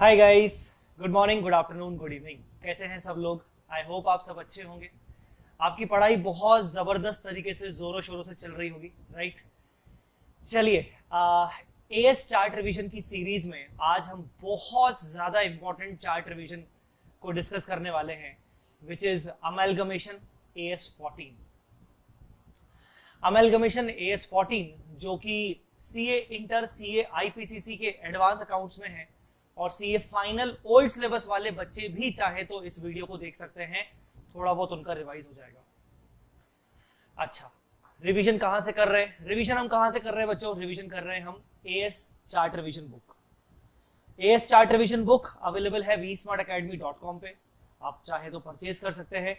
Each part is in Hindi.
Hi guys, good morning, good afternoon, good evening. कैसे हैं सब लोग? आई होप आप सब अच्छे होंगे। आपकी पढ़ाई बहुत ज़बरदस्त तरीके से ज़ोरों शोरों से चल रही होगी, राइट? चलिए, एएस चार्ट रिवीजन की सीरीज में आज हम बहुत ज़्यादा इंपॉर्टेंट चार्ट रिवीजन को डिस्कस करने वाले हैं, which is amalgamation AS14। Amalgamation AS14 जो कि CA इंटर, CA IPCC के एडवांस अकाउंट्स में है और CA फाइनल ओल्ड सिलेबस वाले बच्चे भी चाहे तो इस वीडियो को देख सकते हैं, थोड़ा बहुत उनका रिवाइज हो जाएगा। अच्छा, रिवीजन कहां से कर रहे हैं? रिवीजन हम कहां से कर रहे हैं बच्चों? रिवीजन कर रहे हैं हम as chart revision book. As chart revision book available है vsmartacademy.com पे, आप चाहे तो परचेज कर सकते हैं।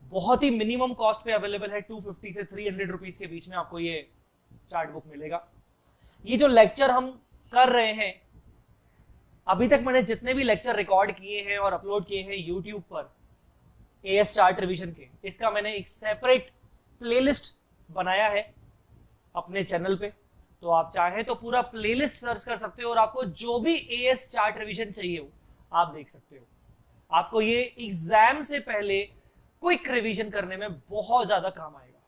बहुत ही मिनिमम कॉस्ट पे अवेलेबल है, 250 से 300 रुपीज के बीच में आपको ये चार्ट बुक मिलेगा। ये जो लेक्चर हम कर रहे हैं, अभी तक मैंने जितने भी लेक्चर रिकॉर्ड किए हैं और अपलोड किए हैं यूट्यूब पर एएस चार्ट रिवीजन के, इसका मैंने एक सेपरेट प्लेलिस्ट बनाया है अपने चैनल पे, तो आप चाहें तो पूरा प्लेलिस्ट सर्च कर सकते हो और आपको जो भी एएस चार्ट रिवीजन चाहिए हो आप देख सकते हो। आपको ये एग्जाम से पहले क्विक रिवीजन करने में बहुत ज्यादा काम आएगा,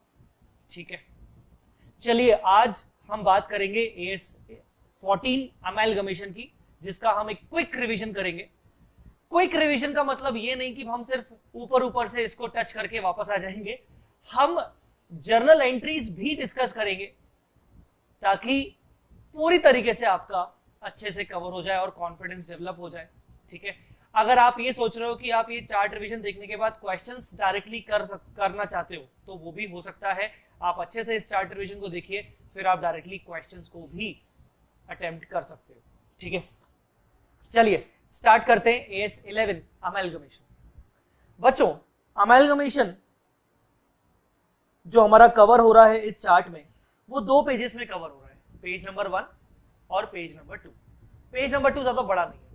ठीक है? चलिए, आज हम बात करेंगे AS14 अमेलगमेशन की, जिसका हम एक क्विक रिवीजन करेंगे। क्विक रिवीजन का मतलब ये नहीं कि हम सिर्फ ऊपर ऊपर से इसको टच करके वापस आ जाएंगे, हम जर्नल एंट्रीज भी डिस्कस करेंगे ताकि पूरी तरीके से आपका अच्छे से कवर हो जाए और कॉन्फिडेंस डेवलप हो जाए, ठीक है? अगर आप ये सोच रहे हो कि आप ये चार्ट रिवीजन देखने के बाद क्वेश्चंस डायरेक्टली करना चाहते हो तो वो भी हो सकता है। आप अच्छे से इस चार्ट रिवीजन को देखिए, फिर आप डायरेक्टली क्वेश्चंस को भी अटेम्प्ट कर सकते हो, ठीक है? चलिए स्टार्ट करते हैं AS11 अमेलगमेशन। बच्चों, अमेलगमेशन जो हमारा कवर हो रहा है इस चार्ट में, वो दो पेजेस में कवर हो रहा है, पेज नंबर 1 और पेज नंबर 2। पेज नंबर 2 ज्यादा बड़ा नहीं है।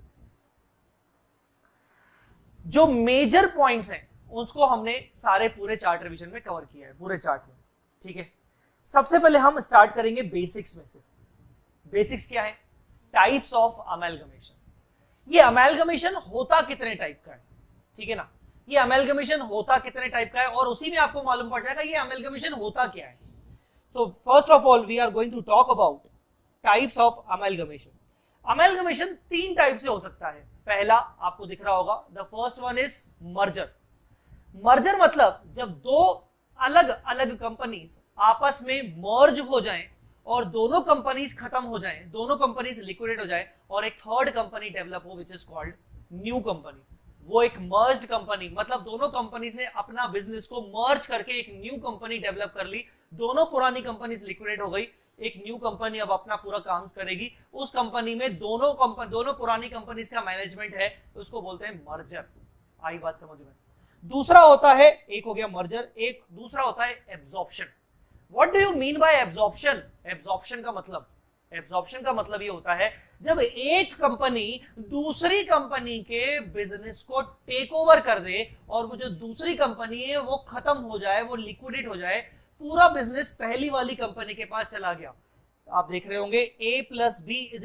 जो मेजर पॉइंट्स हैं उसको हमने सारे पूरे चार्ट रिवीजन में कवर किया है, पूरे चार्ट में, ठीक है? सबसे पहले हम स्टार्ट करेंगे बेसिक्स में से। बेसिक्स क्या है? Types of amalgamation. ये अमेलगमेशन होता कितने टाइप का है, ठीक है ना? ये अमेलगमेशन होता कितने टाइप का है और उसी में आपको मालूम पड़ जाएगा ये अमेलगमेशन होता क्या है। तो first of all we are going to talk about types of amalgamation. Amalgamation 3 type से हो सकता है। पहला आपको दिख रहा होगा, the first one is merger. Merger मतलब जब दो अलग अलग कंपनीज आपस में मर्ज हो जाएं और दोनों कंपनीज खत्म हो जाएं, दोनों कंपनीज लिक्विडेट हो जाएं और एक थर्ड कंपनी डेवलप हो, विच इज कॉल्ड न्यू कंपनी। वो एक मर्ज्ड कंपनी, मतलब दोनों कंपनीज ने अपना बिजनेस को मर्ज करके एक न्यू कंपनी डेवलप कर ली। दोनों पुरानी कंपनीज लिक्विडेट हो गई, एक न्यू कंपनी अब अपना पूरा काम करेगी। उस कंपनी में दोनों पुरानी कंपनीज का मैनेजमेंट है, उसको बोलते हैं मर्जर। आई बात समझ में? दूसरा होता है, एक हो गया मर्जर, एक दूसरा होता है absorption. What do you mean by absorption? Absorption का मतलब, एब्जॉर्प्शन का मतलब ये होता है जब एक कंपनी दूसरी कंपनी के बिजनेस को टेक ओवर कर दे और वो जो दूसरी कंपनी है वो खत्म हो जाए, वो लिक्विडेट हो जाए, पूरा बिजनेस पहली वाली कंपनी के पास चला गया। आप देख रहे होंगे A + B =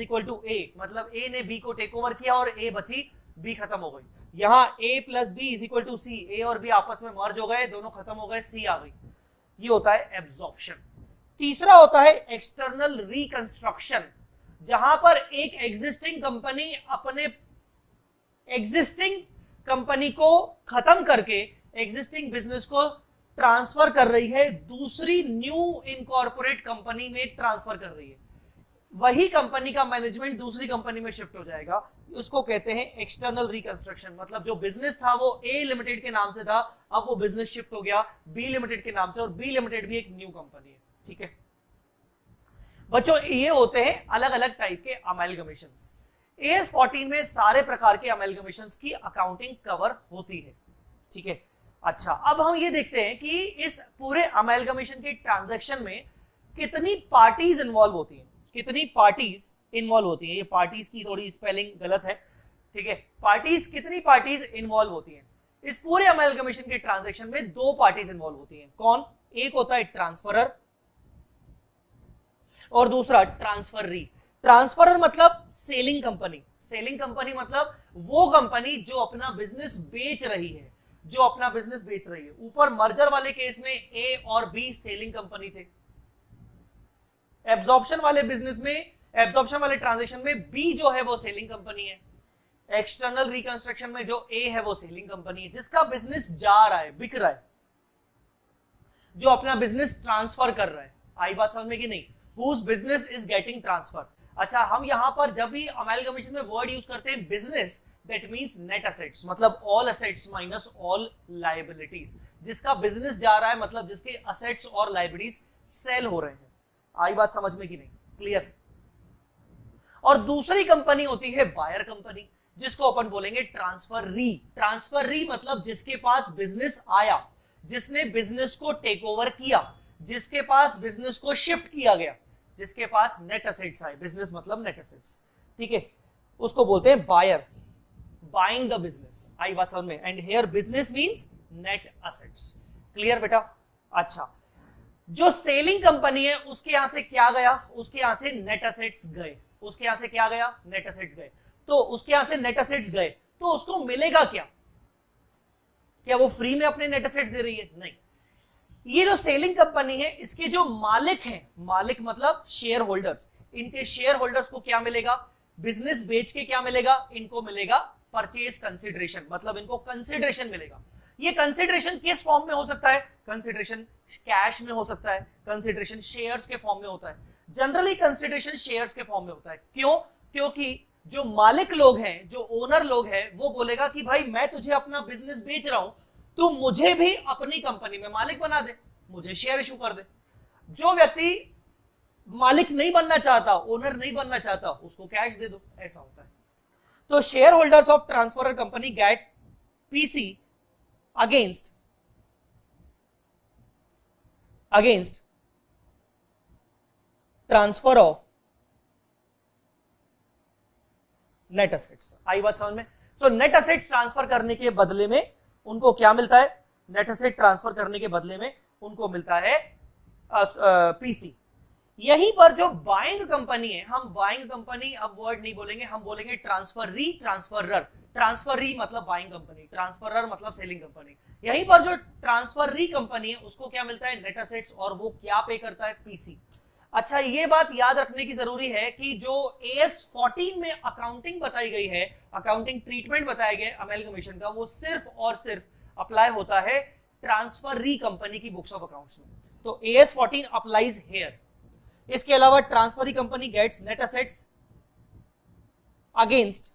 A, मतलब A ने B को टेक ओवर किया और A बची, B खत्म हो गई। यहां A + B = C, A और B आपस में मर्ज हो गए, दोनों खत्म हो गए, C आ गई। ये होता है एब्जॉर्प्शन। तीसरा होता है एक्सटर्नल रिकंस्ट्रक्शन, जहां पर एक एग्जिस्टिंग कंपनी अपने एग्जिस्टिंग कंपनी को खत्म करके एग्जिस्टिंग बिजनेस को ट्रांसफर कर रही है, दूसरी न्यू इनकॉर्पोरेट कंपनी में ट्रांसफर कर रही है। वही कंपनी का मैनेजमेंट दूसरी कंपनी में शिफ्ट हो जाएगा, उसको कहते हैं एक्सटर्नल रिकंस्ट्रक्शन। मतलब जो बिजनेस था वो A लिमिटेड के नाम से था, अब वो बिजनेस शिफ्ट हो गया B लिमिटेड के नाम से, और B लिमिटेड भी एक न्यू कंपनी है, ठीक है बच्चों? ये होते हैं अलग अलग टाइप के अमेलगमेशंस। AS14 में सारे प्रकार के अमेलगमेशंस की अकाउंटिंग कवर होती है, ठीक है? अच्छा, अब हम ये देखते हैं कि इस पूरे अमेलगमेशन के ट्रांजैक्शन में कितनी पार्टीज इन्वॉल्व होती हैं, कितनी पार्टीज इन्वॉल्व होती है। ये पार्टीज की थोड़ी स्पेलिंग गलत है, ठीक है? पार्टीज, कितनी पार्टीज इन्वॉल्व होती हैं इस पूरे अमेलगमेशन के ट्रांजैक्शन में? 2 पार्टीज इन्वॉल्व होती हैं। कौन? एक होता है ट्रांसफरर और दूसरा ट्रांसफररी। ट्रांसफरर मतलब सेलिंग कंपनी, सेलिंग कंपनी मतलब वो कंपनी जो अपना बिजनेस बेच रही है, जो अपना बिजनेस बेच रही है। ऊपर मर्जर वाले केस में ए और बी सेलिंग कंपनी थे, एब्जॉर्प्शन वाले बिजनेस में, एब्जॉर्प्शन वाले ट्रांजेक्शन में बी जो है वो सेलिंग कंपनी है, एक्सटर्नल रिकंस्ट्रक्शन में जो ए है वो सेलिंग कंपनी है, जिसका बिजनेस जा रहा है, बिक रहा है, जो अपना बिजनेस ट्रांसफर कर रहा है। आई बात समझ में कि नहीं? whose business is getting transfer। अच्छा, हम यहां पर जब भी अमेलगमेशन में वर्ड यूज करते हैं business, that means net assets, मतलब all assets minus all liabilities, जिसका बिजनेस जा रहा है मतलब जिसके एसेट्स और लायबिलिटीज सेल हो रहे हैं। आई बात समझ में कि नहीं? क्लियर। और दूसरी कंपनी होती है बायर कंपनी, जिसको अपन बोलेंगे ट्रांसफर री। ट्रांसफर री मतलब जिसके पास बिजनेस आया, जिसने बिजनेस को टेक ओवर किया, जिसके पास बिजनेस को शिफ्ट किया गया, जिसके पास नेट एसेट्स आए, बिजनेस मतलब नेट एसेट्स, ठीक है, उसको बोलते हैं बायर, बाइंग द बिजनेस। आई बात समझ में? And here business means net assets. Clear बेटा? अच्छा, जो सेलिंग कंपनी है उसके यहां से क्या गया? उसके यहां से नेट एसेट्स गए। उसके यहां से क्या गया? नेट एसेट्स गए। तो उसके यहां से नेट एसेट्स गए तो उसको मिलेगा क्या? क्या वो फ्री में अपने नेट एसेट्स दे रही है? नहीं। ये जो सेलिंग कंपनी है इसके जो मालिक हैं, मालिक मतलब शेयर होल्डर्स, इनके शेयर होल्डर्स को क्या मिलेगा? बिजनेस बेच के क्या मिलेगा? इनको मिलेगा परचेज कंसिडरेशन, मतलब इनको कंसिडरेशन मिलेगा। ये कंसिडरेशन किस फॉर्म में हो सकता है? कंसिडरेशन कैश में हो सकता है, कंसिडरेशन शेयर्स के फॉर्म में होता है। जनरली कंसिडरेशन शेयर्स के फॉर्म में होता है। क्यों? क्योंकि जो मालिक लोग हैं, जो ओनर लोग हैं, वो बोलेगा कि भाई मैं तुझे अपना बिजनेस बेच रहा हूं, तू मुझे भी अपनी कंपनी में मालिक बना दे, मुझे शेयर इशू कर दे। जो व्यक्ति मालिक नहीं बनना चाहता, ओनर नहीं बनना चाहता, उसको कैश दे दो, ऐसा होता है। तो share holders of transferor company get PC against transfer of net assets. आई बात समझ में? सो नेट एसेट्स ट्रांसफर करने के बदले में उनको क्या मिलता है? नेट एसेट ट्रांसफर करने के बदले में उनको मिलता है पीसी। यहीं पर जो बाइंग कंपनी है, हम बाइंग कंपनी अब वर्ड नहीं बोलेंगे, हम बोलेंगे ट्रांसफरी, ट्रांसफरर। ट्रांसफरी मतलब बाइंग कंपनी, ट्रांसफरर मतलब सेलिंग कंपनी। यहीं पर जो ट्रांसफरी कंपनी है उसको क्या मिलता है? नेट एसेट्स, और वो क्या पे करता है? पीसी। अच्छा, ये बात याद रखने की जरूरी है कि जो AS 14 में अकाउंटिंग बताई गई है, अकाउंटिंग ट्रीटमेंट बताया गया अमेलगमेशन का, वो सिर्फ और सिर्फ अप्लाई होता है ट्रांसफरी कंपनी की बुक्स ऑफ अकाउंट्स में। तो AS 14 अप्लाइज हियर। इसके अलावा transferee company gets net assets against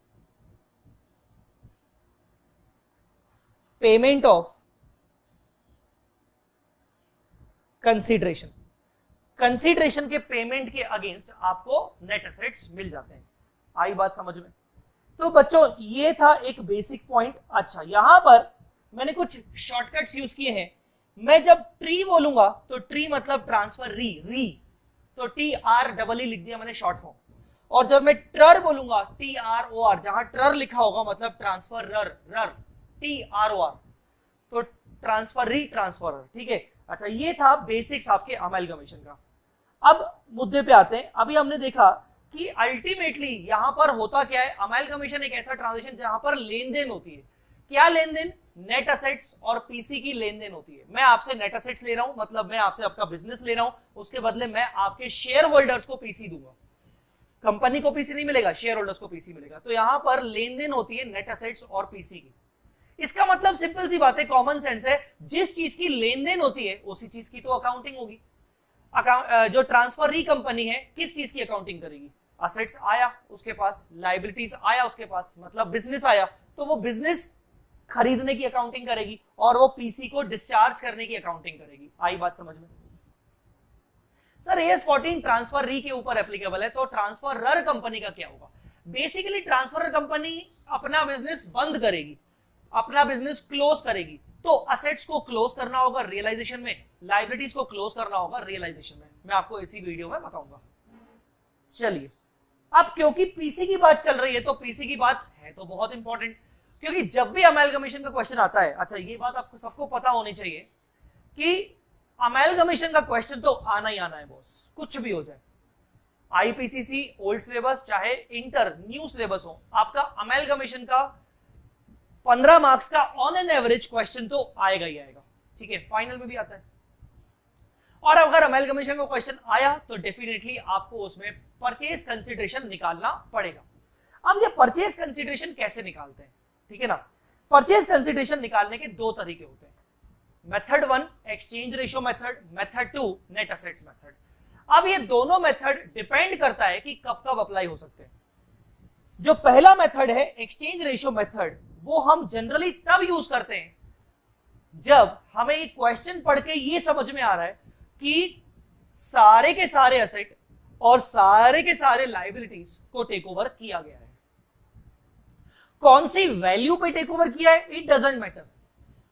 payment of consideration. Consideration के पेमेंट के अगेंस्ट आपको नेट एसेट्स मिल जाते हैं। आई बात समझ में? तो बच्चों ये था एक बेसिक पॉइंट। अच्छा, यहां पर मैंने कुछ शॉर्टकट्स यूज किए हैं। मैं जब ट्री बोलूंगा तो ट्री मतलब ट्रांसफर री, तो TREE लिख दिया मैंने शॉर्ट फॉर्म। और जब मैं ट्रर बोलूंगा TROR, जहां ट्रर लिखा होगा मतलब ट्रांसफर रर TROR, तो ट्रांसफरी, ट्रांसफरर। ठीक है। अच्छा, ये था बेसिक्स आपके अमेलगमेशन का। अब मुद्दे पे आते हैं। अभी हमने देखा कि अल्टीमेटली यहां पर होता क्या है? अमेलगमेशन एक ऐसा ट्रांजेक्शन जहां पर लेन देन होती है। क्या लेन देन? नेट एसेट्स और पीसी की लेन देन होती है। मैं आपसे नेट एसेट्स ले रहा हूं, मतलब मैं आपसे आपका बिजनेस ले रहा हूं, उसके बदले मैं आपके शेयर होल्डर्स को पीसी दूंगा। कंपनी को पीसी नहीं मिलेगा, शेयर होल्डर्स को पीसी मिलेगा। तो यहां पर लेन देन होती है नेट एसेट्स और पीसी की। इसका मतलब सिंपल सी बात है, कॉमन सेंस है, जिस चीज की लेन देन होती है उसी चीज की तो अकाउंटिंग होगी। जो ट्रांसफरी कंपनी है किस चीज की अकाउंटिंग करेगी? असेट्स आया उसके पास, लायबिलिटीज आया उसके पास, मतलब बिजनेस आया, तो वो बिजनेस खरीदने की अकाउंटिंग करेगी और वो पीसी को डिस्चार्ज करने की अकाउंटिंग करेगी। आई बात समझ में? सर AS 14 ट्रांसफर री के ऊपर एप्लीकेबल है, तो ट्रांसफरर कंपनी का क्या होगा? बेसिकली ट्रांसफरर कंपनी अपना बिजनेस बंद करेगी, अपना बिजनेस क्लोज करेगी। तो असेट्स को क्लोज करना होगा रियलाइजेशन में, लायबिलिटीज को क्लोज करना होगा रियलाइजेशन में। मैं आपको इसी वीडियो में बताऊंगा। चलिए, अब क्योंकि पीसी की बात चल रही है तो पीसी की बात है तो बहुत इंपॉर्टेंट, क्योंकि जब भी अमेलगमेशन का क्वेश्चन आता है, अच्छा ये बात आपको सबको पता होनी चाहिए कि अमेलगमेशन का क्वेश्चन तो आना ही आना है बॉस, कुछ भी हो जाए। आईपीसीसी ओल्ड सिलेबस चाहे इंटर न्यू सिलेबस हो, आपका अमेलगमेशन का 15 मार्क्स का ऑन एन एवरेज क्वेश्चन तो आएगा ही आएगा, ठीक है, फाइनल में भी आता है। और अगर अमेलगमेशन का क्वेश्चन आया तो डेफिनेटली आपको उसमें परचेज कंसीडरेशन निकालना पड़ेगा। अब ये परचेज कंसीडरेशन कैसे निकालते हैं, ठीक है ना। परचेज कंसीडरेशन निकालने के दो तरीके होते हैं, method 1 exchange ratio method, method 2 net assets method. अब ये दोनों मेथड डिपेंड करता है कि कब कब अप्लाई हो सकते हैं। जो पहला मेथड है एक्सचेंज रेशियो मेथड, वो हम जनरली तब यूज करते हैं जब हमें एक क्वेश्चन पढ़ के ये समझ में आ रहा है कि सारे के सारे एसेट और सारे के सारे लायबिलिटीज को टेक ओवर किया गया है। कौन सी वैल्यू पे टेक ओवर किया है it doesn't matter,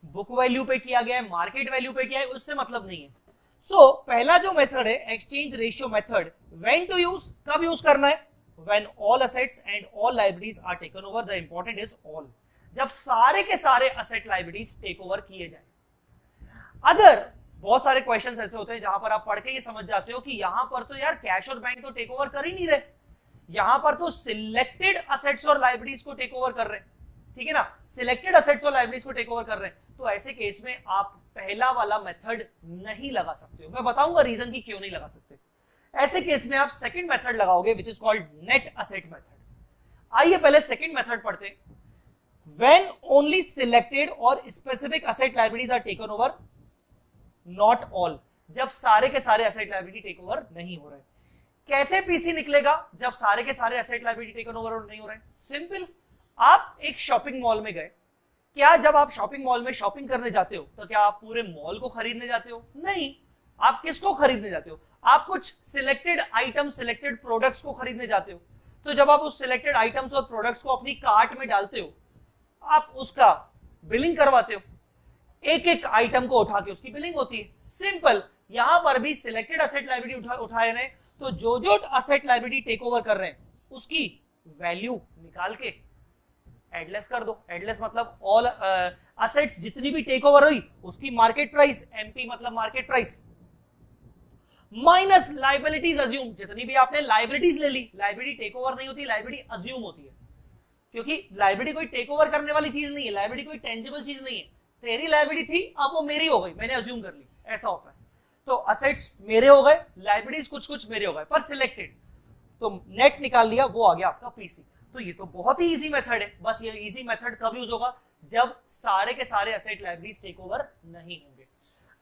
book value पे किया गया है, मार्केट वैल्यू पे किया है, उससे मतलब नहीं है। सो पहला जो मेथड है exchange ratio method, when to use, कब यूज करना है, when all assets and all liabilities are taken over, the important is all, जब सारे के सारे असेट लायबिलिटीज टेक ओवर किए जाए। अगर बहुत सारे क्वेश्चंस ऐसे होते हैं जहां पर आप पढ़ के ये समझ जाते हो कि यहां पर तो यार कैश और बैंक तो टेक ओवर कर ही नहीं रहे, यहां पर तो सिलेक्टेड असेट्स और लायबिलिटीज को टेक ओवर कर रहे हैं, ठीक है ना, सिलेक्टेड असेट्स और लायबिलिटीज को टेक ओवर कर रहे हैं, तो ऐसे केस में आप पहला वाला मेथड नहीं लगा सकते हो। मैं बताऊंगा रीजन कि क्यों नहीं लगा सकते। ऐसे केस में आप सेकंड मेथड लगाओगे which is called net asset method. आइए पहले सेकंड मेथड पढ़ते हैं। व्हेन ओनली सिलेक्टेड और specific asset liabilities are taken over, not all, जब सारे के सारे असेट लायबिलिटी टेक ओवर नहीं हो रहे। कैसे पीसी निकलेगा जब सारे के सारे असेट लायबिलिटी टेकन ओवर नहीं हो रहे? सिंपल, आप एक शॉपिंग मॉल में गए, क्या जब आप शॉपिंग मॉल में शॉपिंग करने जाते हो तो क्या आप पूरे मॉल को खरीदने जाते हो? नहीं। आप किसको खरीदने जाते हो? आप कुछ सिलेक्टेड आइटम, सिलेक्टेड प्रोडक्ट्स को खरीदने जाते हो। तो जब आप उस सिलेक्टेड आइटम्स और प्रोडक्ट्स को अपनी कार्ट में डालते हो, आप उसका बिलिंग करवाते हो, एक एक आइटम को उठा के उसकी बिलिंग होती है। सिंपल, यहां पर भी सिलेक्टेड असेट लायबिलिटी उठाए रहे, तो जो जो असेट लायबिलिटी टेक ओवर कर रहे हैं उसकी वैल्यू निकाल के एडलेस कर दो। एडलेस मतलब ऑल असेट्स जितनी भी टेक ओवर हुई उसकी मार्केट प्राइस, एमपी मतलब market price, minus liabilities assume, जितनी भी आपने लायबिलिटीज ले ली, लायबिलिटी टेक ओवर नहीं होती, लायबिलिटी अज्यूम होती है, क्योंकि लायबिलिटी कोई टेक ओवर करने वाली चीज नहीं है, लायबिलिटी कोई टेंजिबल चीज नहीं है। तेरी लायबिलिटी थी, अब वो मेरी हो गई, मैंने अज्यूम कर ली, ऐसा होता है। तो असेट्स मेरे हो गए, लायबिलिटीज कुछ कुछ मेरे हो गए, पर सिलेक्टेड, तो नेट निकाल लिया, वो आ गया आपका पीसी। तो ये तो बहुत ही इजी मेथड है। बस ये इजी मेथड कब यूज होगा? जब सारे के सारे एसेट लायबिलिटीज टेक ओवर नहीं होंगे।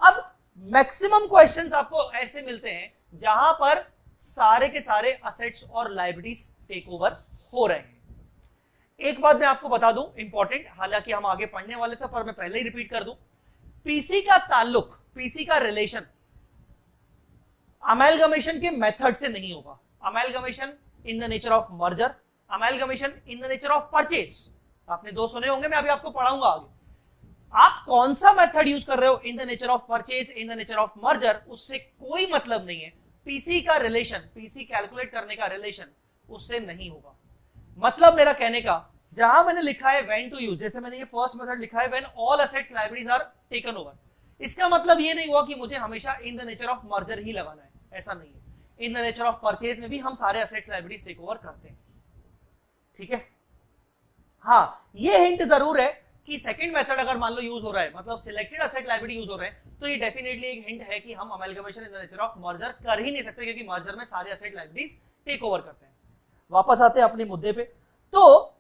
अब मैक्सिमम क्वेश्चंस आपको ऐसे मिलते हैं जहां पर सारे के सारे असेट्स और लायबिलिटीज टेक ओवर हो रहे हैं। एक बात मैं आपको बता दूं इंपॉर्टेंट, हालांकि हम आगे पढ़ने वाले थे पर मैं पहले ही रिपीट कर दूं, पीसी का ताल्लुक, पीसी का रिलेशन अमेलगमेशन के मेथड से नहीं होगा। Amalgamation in the nature of merger, amalgamation in the nature of purchase. आपने दो सुने होंगे, मैं अभी आपको पढ़ाऊंगा आगे। आप कौन सा मेथड यूज कर रहे हो, इन the nature of purchase, in the nature of merger, उससे कोई मतलब नहीं है। पीसी का रिलेशन, पीसी कैलकुलेट करने का रिलेशन उससे नहीं होगा। मतलब मेरा कहने का, जहां मैंने लिखा है व्हेन टू यूज, जैसे मैंने ये फर्स्ट मेथड लिखा है when all assets liabilities are taken over, इसका मतलब ये नहीं हुआ कि मुझे हमेशा in the nature of merger ही लगाना है, ऐसा नहीं है। In the nature of purchase में भी हम सारे असेट्स लायबिलिटीज टेक ओवर करते हैं, ठीक है। हाँ, ये हिंट जरूर है कि सेकंड मेथड अगर मान लो यूज हो रहा है, मतलब सिलेक्टेड असेट लायबिलिटी यूज हो रहे हैं, तो ये डेफिनेटली एक हिंट है कि हम amalgamation in the nature of merger कर ही नहीं सकते, क्योंकि मर्जर में सारे असेट लायबिलिटीज टेक ओवर करते हैं। वापस आते हैं अपने मुद्दे पे। तो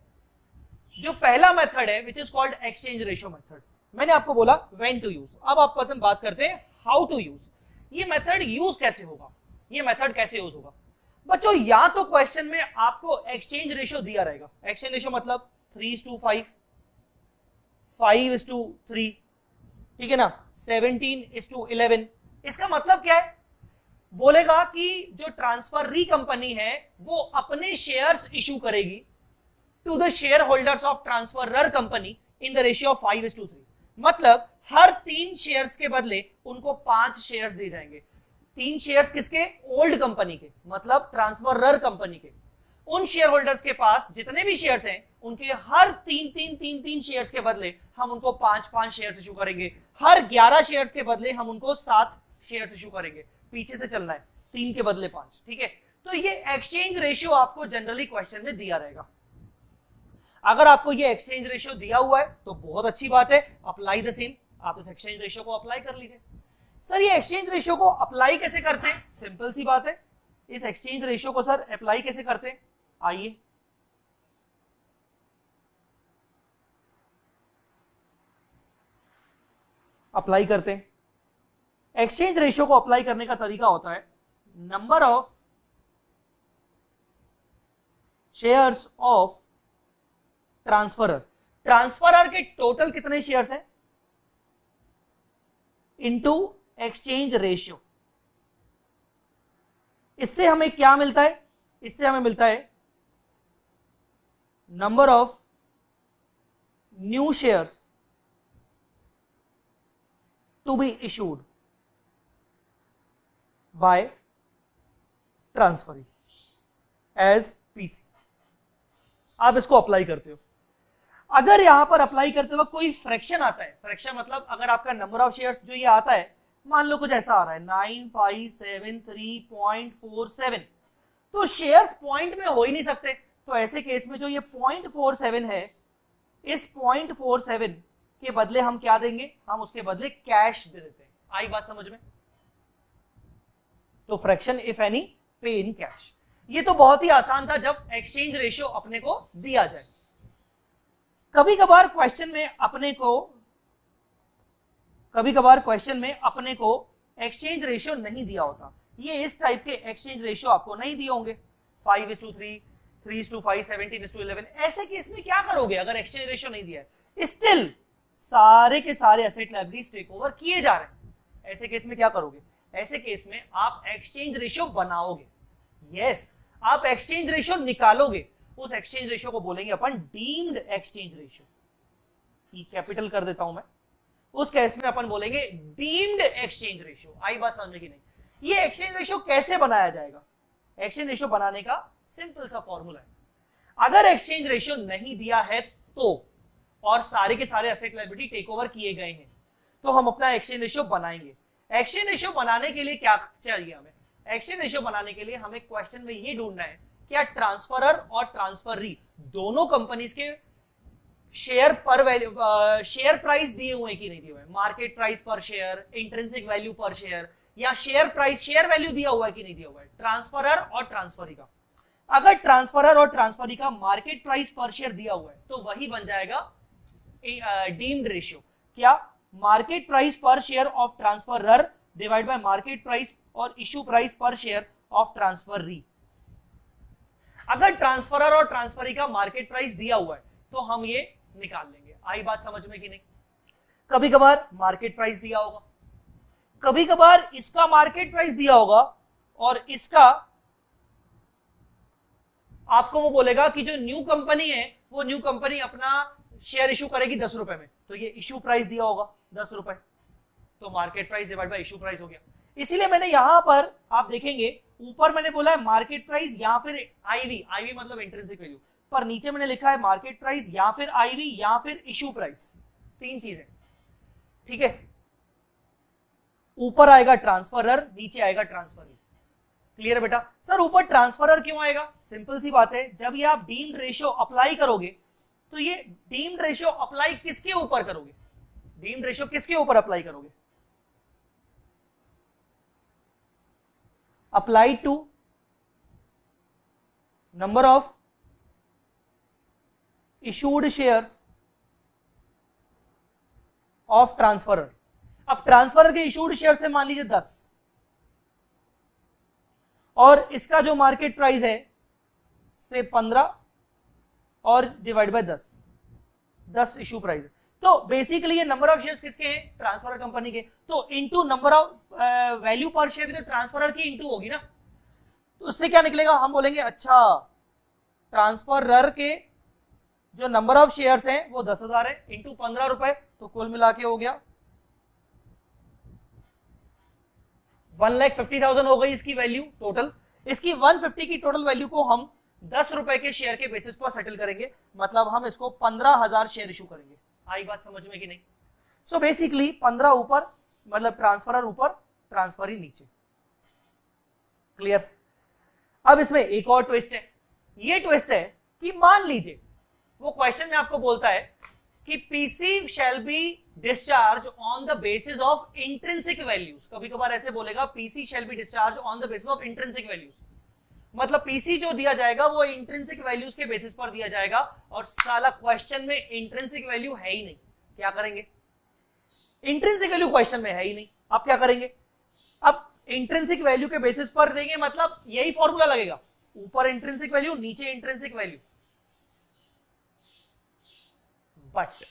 जो पहला मेथड है which is called exchange ratio method, मैंने आपको बोला व्हेन टू यूज। अब आप पता बात करते हैं हाउ टू यूज। ये मेथड यूज कैसे होगा, ये मेथड कैसे यूज होगा? बच्चों, या तो क्वेश्चन में आपको एक्सचेंज रेशियो दिया रहेगा, एक्सचेंज रेशियो मतलब 3:5, 5:3, ठीक है ना, 17:11। इसका मतलब क्या है? बोलेगा कि जो ट्रांसफर री कंपनी है वो अपने शेयर्स इशू करेगी to the share holders of transferor company in the ratio of 5:3। मतलब हर 3 शेयर्स के बदले उनको 5 शेयर्स दिए जाएंगे। 3 शेयर्स किसके? ओल्ड कंपनी के, मतलब ट्रांसफरर कंपनी के। उन शेयर होल्डर्स के पास जितने भी शेयर्स हैं उनके हर 3 शेयर्स के बदले हम उनको 5 शेयर्स इशू करेंगे। हर 11 शेयर्स के बदले हम उनको 7 शेयर्स इशू करेंगे। पीछे से चलना है, 3 के बदले 5, ठीक है। तो ये एक्सचेंज रेशियो आपको जनरली क्वेश्चन में दिया रहेगा। अगर आपको ये एक्सचेंज रेशियो दिया हुआ है तो बहुत अच्छी बात है, अप्लाई द सेम, आप इस एक्सचेंज रेशियो को अप्लाई कर लीजिए। सर ये एक्सचेंज रेशियो को अप्लाई कैसे करते हैं? सिंपल सी बात है, इस एक्सचेंज रेशियो को सर अप्लाई कैसे करते हैं, आइए अप्लाई करते हैं। एक्सचेंज रेशियो को अप्लाई करने का तरीका होता है number of shares of transferor, transferor के टोटल कितने शेयर्स हैं इनटू एक्सचेंज रेशियो। इससे हमें क्या मिलता है? इससे हमें मिलता है number of new shares to be issued by transferee as PC. आप इसको अप्लाई करते हो। अगर यहां पर अप्लाई करते वक्त कोई फ्रैक्शन आता है, फ्रैक्शन मतलब अगर आपका नंबर ऑफ शेयर्स जो ये आता है, मान लो कुछ ऐसा आ रहा है 9573.47, तो शेयर्स पॉइंट में हो ही नहीं सकते। तो ऐसे केस में जो ये 0.47 है, इस 0.47 के बदले हम क्या देंगे? हम उसके बदले कैश दे देते हैं। आई बात समझ में? तो फ्रैक्शन इफ एनी पे इन कैश। ये तो बहुत ही आसान था जब एक्सचेंज रेशियो अपने को दिया जाए। कभी कभार क्वेश्चन में अपने को एक्सचेंज रेशियो नहीं दिया होता। ये इस टाइप के एक्सचेंज रेशियो आपको नहीं दिए होंगे, 5:3, 3:5, 17:11। ऐसे केस में क्या करोगे अगर एक्सचेंज रेशियो नहीं दिया है? स्टिल सारे के सारे एसेट लायबिलिटीज टेक ओवर किए जा रहे हैं। ऐसे केस में क्या करोगे? ऐसे केस में आप एक्सचेंज रेशियो बनाओगे। यस, आप एक्सचेंज रेशियो निकालोगे। उस एक्सचेंज रेशियो को बोलेंगे अपन डीम्ड एक्सचेंज रेशियो। ई कैपिटल कर देता हूं मैं। उस केस में अपन बोलेंगे डीम्ड एक्सचेंज रेशियो। आई बात समझने की नहीं? ये एक्सचेंज रेशियो कैसे बनाया जाएगा? एक्सचेंज रेशियो बनाने का सिंपल सा फॉर्मूला है। अगर एक्सचेंज रेशियो नहीं दिया है तो, और सारे के सारे एसेट लायबिलिटी टेक ओवर किए गए हैं, तो हम अपना एक्सचेंज रेशियो बनाएंगे। एक्सचेंज रेशियो बनाने के लिए क्या चाहिए हमें? एक्सचेंज रेशियो बनाने के लिए हमें क्वेश्चन में ये ढूंढना है क्या ट्रांसफरर और ट्रांसफरी दोनों कंपनीज के शेयर पर शेयर प्राइस दिए हुए कि नहीं दिए हुए, मार्केट प्राइस पर शेयर, इंट्रिंसिक वैल्यू पर शेयर, या शेयर प्राइस शेयर वैल्यू दिया हुआ है कि नहीं दिया हुआ है, ट्रांसफरर और ट्रांसफरी का। अगर ट्रांसफरर और ट्रांसफरी का मार्केट प्राइस पर शेयर दिया हुआ है तो वही बन जाएगा डीम्ड रेशियो। क्या? मार्केट प्राइस पर share of transferor divide by market price और इशू प्राइस पर शेयर ऑफ ट्रांसफरी। अगर ट्रांसफरर और ट्रांसफरी का मार्केट प्राइस दिया हुआ है तो हम ये निकाल लेंगे। आई बात समझ में कि नहीं? कभी कभार मार्केट प्राइस दिया होगा, कभी कभार इसका मार्केट प्राइस दिया होगा और इसका आपको वो बोलेगा कि जो न्यू कंपनी है वो न्यू कंपनी अपना शेयर इशू करेगी 10 रुपए में, तो ये इशू प्राइस दिया होगा 10 रुपए, तो market price divide by issue price हो गया। इसीलिए मैंने यहां पर आप देखेंगे ऊपर मैंने बोला है मार्केट प्राइस या फिर आईवी मतलब इंट्रिंसिक वैल्यू, पर नीचे मैंने लिखा है मार्केट प्राइस या फिर आईवी या फिर इशू प्राइस। तीन चीजें, ठीक है? ऊपर आएगा ट्रांसफरर, नीचे आएगा ट्रांसफरी। क्लियर है बेटा? सर ऊपर ट्रांसफरर क्यों आएगा? सिंपल सी बात है, जब ये आप डीम्ड रेशियो अप्लाई करोगे तो ये डीम्ड रेशियो अप्लाई किसके ऊपर करोगे? डीम्ड रेशियो किसके ऊपर अप्लाई करोगे? Apply to number of issued shares of transferor. अब ट्रांसफरर के इशूड शेयर से मान लीजिए 10, और इसका जो मार्केट प्राइस है से 15 और डिवाइड बाय 10 इशू प्राइस। तो बेसिकली ये नंबर ऑफ शेयर्स किसके हैं? ट्रांसफरर कंपनी के। तो इनटू नंबर ऑफ वैल्यू पर शेयर भी तो ट्रांसफरर की इनटू होगी ना, तो उससे क्या निकलेगा? हम बोलेंगे अच्छा ट्रांसफरर के जो नंबर ऑफ शेयर्स हैं वो 10,000 है, इंटू 15 रुपए, तो कुल मिला के हो गया 1,50,000 हो गई इसकी वैल्यू टोटल। इसकी 150 की टोटल वैल्यू को हम 10 रुपए के शेयर के बेसिस पर सेटल करेंगे, मतलब हम इसको 15,000 शेयर इशू करेंगे। आई बात समझ में कि नहीं? सो बेसिकली 15 ऊपर मतलब ट्रांसफरर ऊपर, ट्रांसफरी नीचे। क्लियर? अब इसमें एक और ट्विस्ट है, ये ट्विस्ट है कि मान लीजिए वो क्वेश्चन में आपको बोलता है कि PC shell be discharge on the basis of intrinsic values. कभी कभार ऐसे बोलेगा PC shell be discharge on the basis of intrinsic values, मतलब पीसी जो दिया जाएगा वो इंट्रिंसिक वैल्यूज के बेसिस पर दिया जाएगा, और साला क्वेश्चन में इंट्रिंसिक वैल्यू है ही नहीं। क्या करेंगे? इंट्रिंसिक वैल्यू क्वेश्चन में है ही नहीं, अब क्या करेंगे? अब इंट्रिंसिक वैल्यू के बेसिस पर देंगे, मतलब यही फॉर्मूला लगेगा, ऊपर इंट्रिंसिक वैल्यू नीचे intrinsic value. But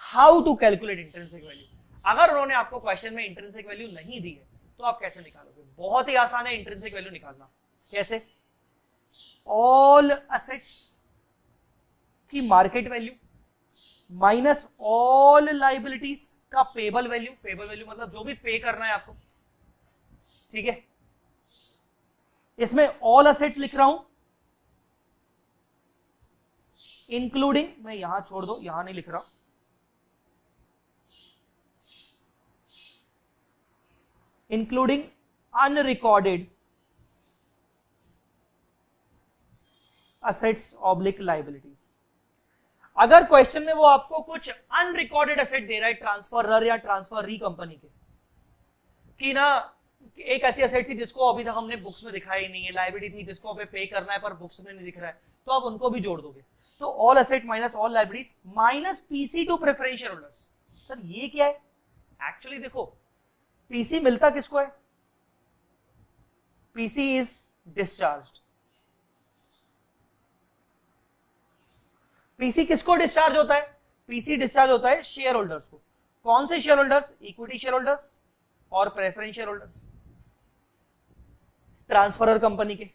how to calculate intrinsic value? अगर उन्होंने आपको क्वेश्चन में इंट्रिंसिक वैल्यू नहीं दी है तो आप कैसे निकालोगे? बहुत ही आसान है इंट्रिंसिक वैल्यू निकालना। कैसे? ऑल असेट्स की market value minus all liabilities का पेबल वैल्यू। पेबल वैल्यू मतलब जो भी पे करना है आपको, ठीक है। इसमें ऑल असेट्स लिख रहा हूं इंक्लूडिंग, मैं यहां छोड़ दो, यहां नहीं लिख रहा, including unrecorded assets oblique liabilities. अगर क्वेश्चन में वो आपको कुछ अनरिकॉर्डेड असेट दे रहा है ट्रांसफरर या ट्रांसफर कंपनी के, कि ना एक ऐसी असेट थी जिसको अभी तक हमने बुक्स में दिखाई नहीं है, लाइबिलिटी थी जिसको हमें पे करना है पर बुक्स में नहीं दिख रहा है, तो आप उनको भी जोड़ दोगे। तो all asset minus all liabilities minus PC to preference share holders. Sir ये क्या है? एक्चुअली देखो पीसी मिलता किसको है? PC is discharged. पीसी किसको डिस्चार्ज होता है? पीसी डिस्चार्ज होता है शेयर होल्डर्स को। कौन से share holders? Equity share holders और preference share holders, transferor company के।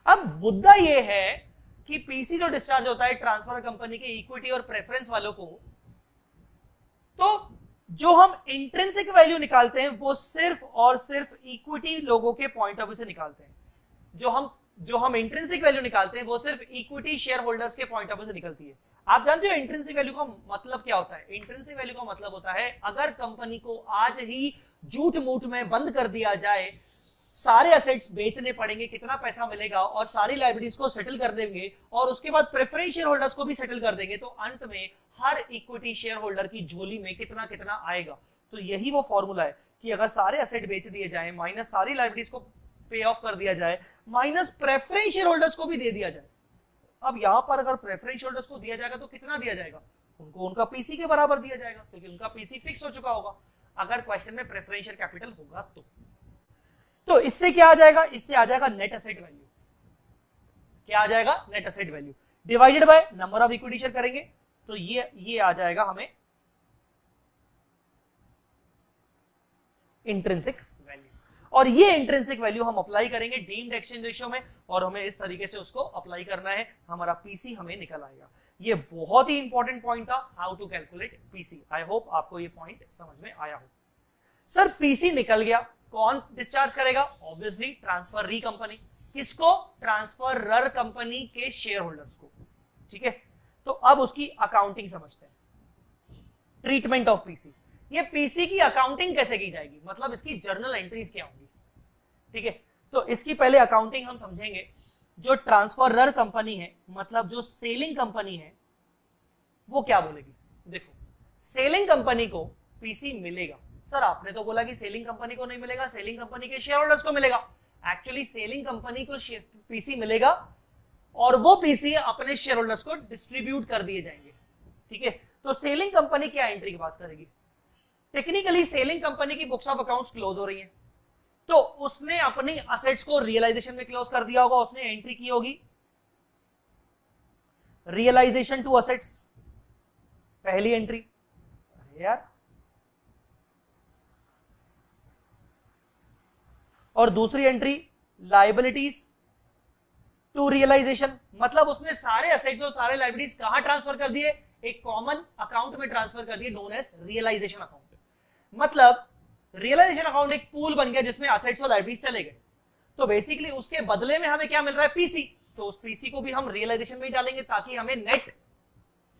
अब मुद्दा यह है कि पीसी जो डिस्चार्ज होता है ट्रांसफरर कंपनी के इक्विटी और प्रेफरेंस वालों को, तो जो हम इंट्रिंसिक वैल्यू निकालते हैं वो सिर्फ और सिर्फ इक्विटी लोगों के पॉइंट ऑफ व्यू से निकालते हैं। जो हम इंट्रिंसिक वैल्यू निकालते हैं वो सिर्फ इक्विटी शेयर होल्डर्स के पॉइंट ऑफ व्यू से निकलती है। आप जानते हो इंट्रिंसिक वैल्यू का मतलब क्या होता है? इंट्रिंसिक वैल्यू का मतलब होता है अगर कंपनी को आज ही झूठ मूठ में बंद कर दिया जाए, सारे एसेट्स बेचने पड़ेंगे, कितना पैसा मिलेगा, और सारी लायबिलिटीज को सेटल कर देंगे और उसके बाद प्रेफरेंस शेयर होल्डर्स को भी सेटल कर देंगे, तो अंत में हर इक्विटी शेयर होल्डर की झोली में कितना कितना आएगा। तो यही वो फॉर्मूला है कि अगर सारे एसेट बेच दिए जाए, माइनस सारी लायबिलिटीज को पे ऑफ कर दिया जाए, माइनस प्रेफरेंस शेयर होल्डर्स को भी दे दिया जाए। अब यहां पर अगर प्रेफरेंस होल्डर्स को दिया जाएगा तो कितना दिया जाएगा? उनको उनका पीसी के बराबर दिया जाएगा, क्योंकि उनका पीसी फिक्स हो चुका होगा अगर क्वेश्चन में प्रेफरेंशियल कैपिटल होगा तो इससे क्या आ जाएगा? इससे आ जाएगा नेट एसेट वैल्यू। क्या आ जाएगा? Net asset value divided by number of equity share करेंगे तो ये आ जाएगा हमें इंट्रिंसिक वैल्यू। और ये इंट्रिंसिक वैल्यू हम अप्लाई करेंगे डीम्ड एक्सचेंज रेशियो में, और हमें इस तरीके से उसको अप्लाई करना है, हमारा पीसी हमें निकल आएगा। ये बहुत ही इंपॉर्टेंट पॉइंट था, how to calculate PC. I hope आपको ये पॉइंट समझ में आया हो। सर पीसी निकल गया, कौन डिस्चार्ज करेगा? Obviously transfer company. किसको? ट्रांसफरर कंपनी के शेयर होल्डर्स को, ठीक है। तो अब उसकी अकाउंटिंग समझते हैं, ट्रीटमेंट ऑफ पीसी। ये पीसी की अकाउंटिंग कैसे की जाएगी, मतलब इसकी जर्नल एंट्रीज क्या होंगी, ठीक है। तो इसकी पहले अकाउंटिंग हम समझेंगे। जो ट्रांसफरर कंपनी है, मतलब जो सेलिंग कंपनी है, वो क्या बोलेगी? देखो सेलिंग कंपनी को पीसी मिलेगा। सर आपने तो बोला कि सेलिंग कंपनी को नहीं मिलेगा, सेलिंग कंपनी के शेयर होल्डर्स को मिलेगा। एक्चुअली सेलिंग कंपनी को पीसी मिलेगा और वो पीसी अपने शेयर होल्डर्स को डिस्ट्रीब्यूट कर दिए जाएंगे, ठीक है। तो सेलिंग कंपनी क्या एंट्री के पास करेगी? टेक्निकली सेलिंग कंपनी की बुक्स ऑफ अकाउंट्स क्लोज हो रही है, तो उसने अपनी असेट्स को रियलाइजेशन में क्लोज कर दिया होगा, उसने एंट्री की होगी रियलाइजेशन टू असेट्स, पहली एंट्री। यार और दूसरी एंट्री लायबिलिटीज टू रियलाइजेशन, मतलब उसने सारे असेट्स और सारे लायबिलिटीज कहां ट्रांसफर कर दिए? एक कॉमन अकाउंट में ट्रांसफर कर दिए, नोन एज रियलाइजेशन अकाउंट। मतलब रियलाइजेशन अकाउंट एक पूल बन गया जिसमें असेट्स और लायबिलिटीज चले गए। तो बेसिकली उसके बदले में हमें क्या मिल रहा है? पीसी। तो उस पीसी को भी हम रियलाइजेशन में ही डालेंगे ताकि हमें नेट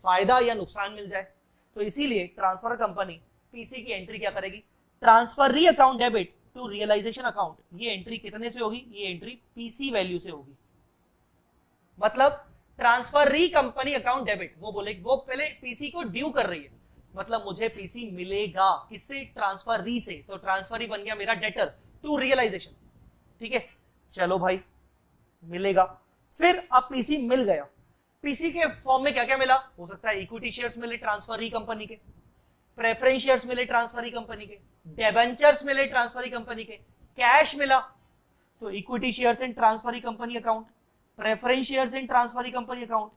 फायदा या नुकसान मिल जाए। तो इसीलिए ट्रांसफर कंपनी पीसी की एंट्री क्या करेगी? Transfer account debit to realisation account, ये एंट्री कितने से होगी? ये एंट्री पीसी वैल्यू से होगी। मतलब ट्रांसफर री कंपनी अकाउंट डेबिट, वो बोले वो पहले पीसी को ड्यू कर रही है, मतलब मुझे पीसी मिलेगा किससे? ट्रांसफर री से, तो ट्रांसफर ही बन गया मेरा डेटर टू रियलाइजेशन। ठीक है, चलो भाई मिलेगा। फिर अब पीसी मिल गया, पीसी के फॉर्म में क्या क्या मिला? हो सकता है इक्विटी शेयर्स मिले ट्रांसफर ही कंपनी के, प्रेफरेंस शेयर्स मिले ट्रांसफर ही कंपनी के, डिबेंचर्स मिले ट्रांसफर ही कंपनी के, कैश मिला, तो equity shares in transferee company account, preference shares in transferee company account,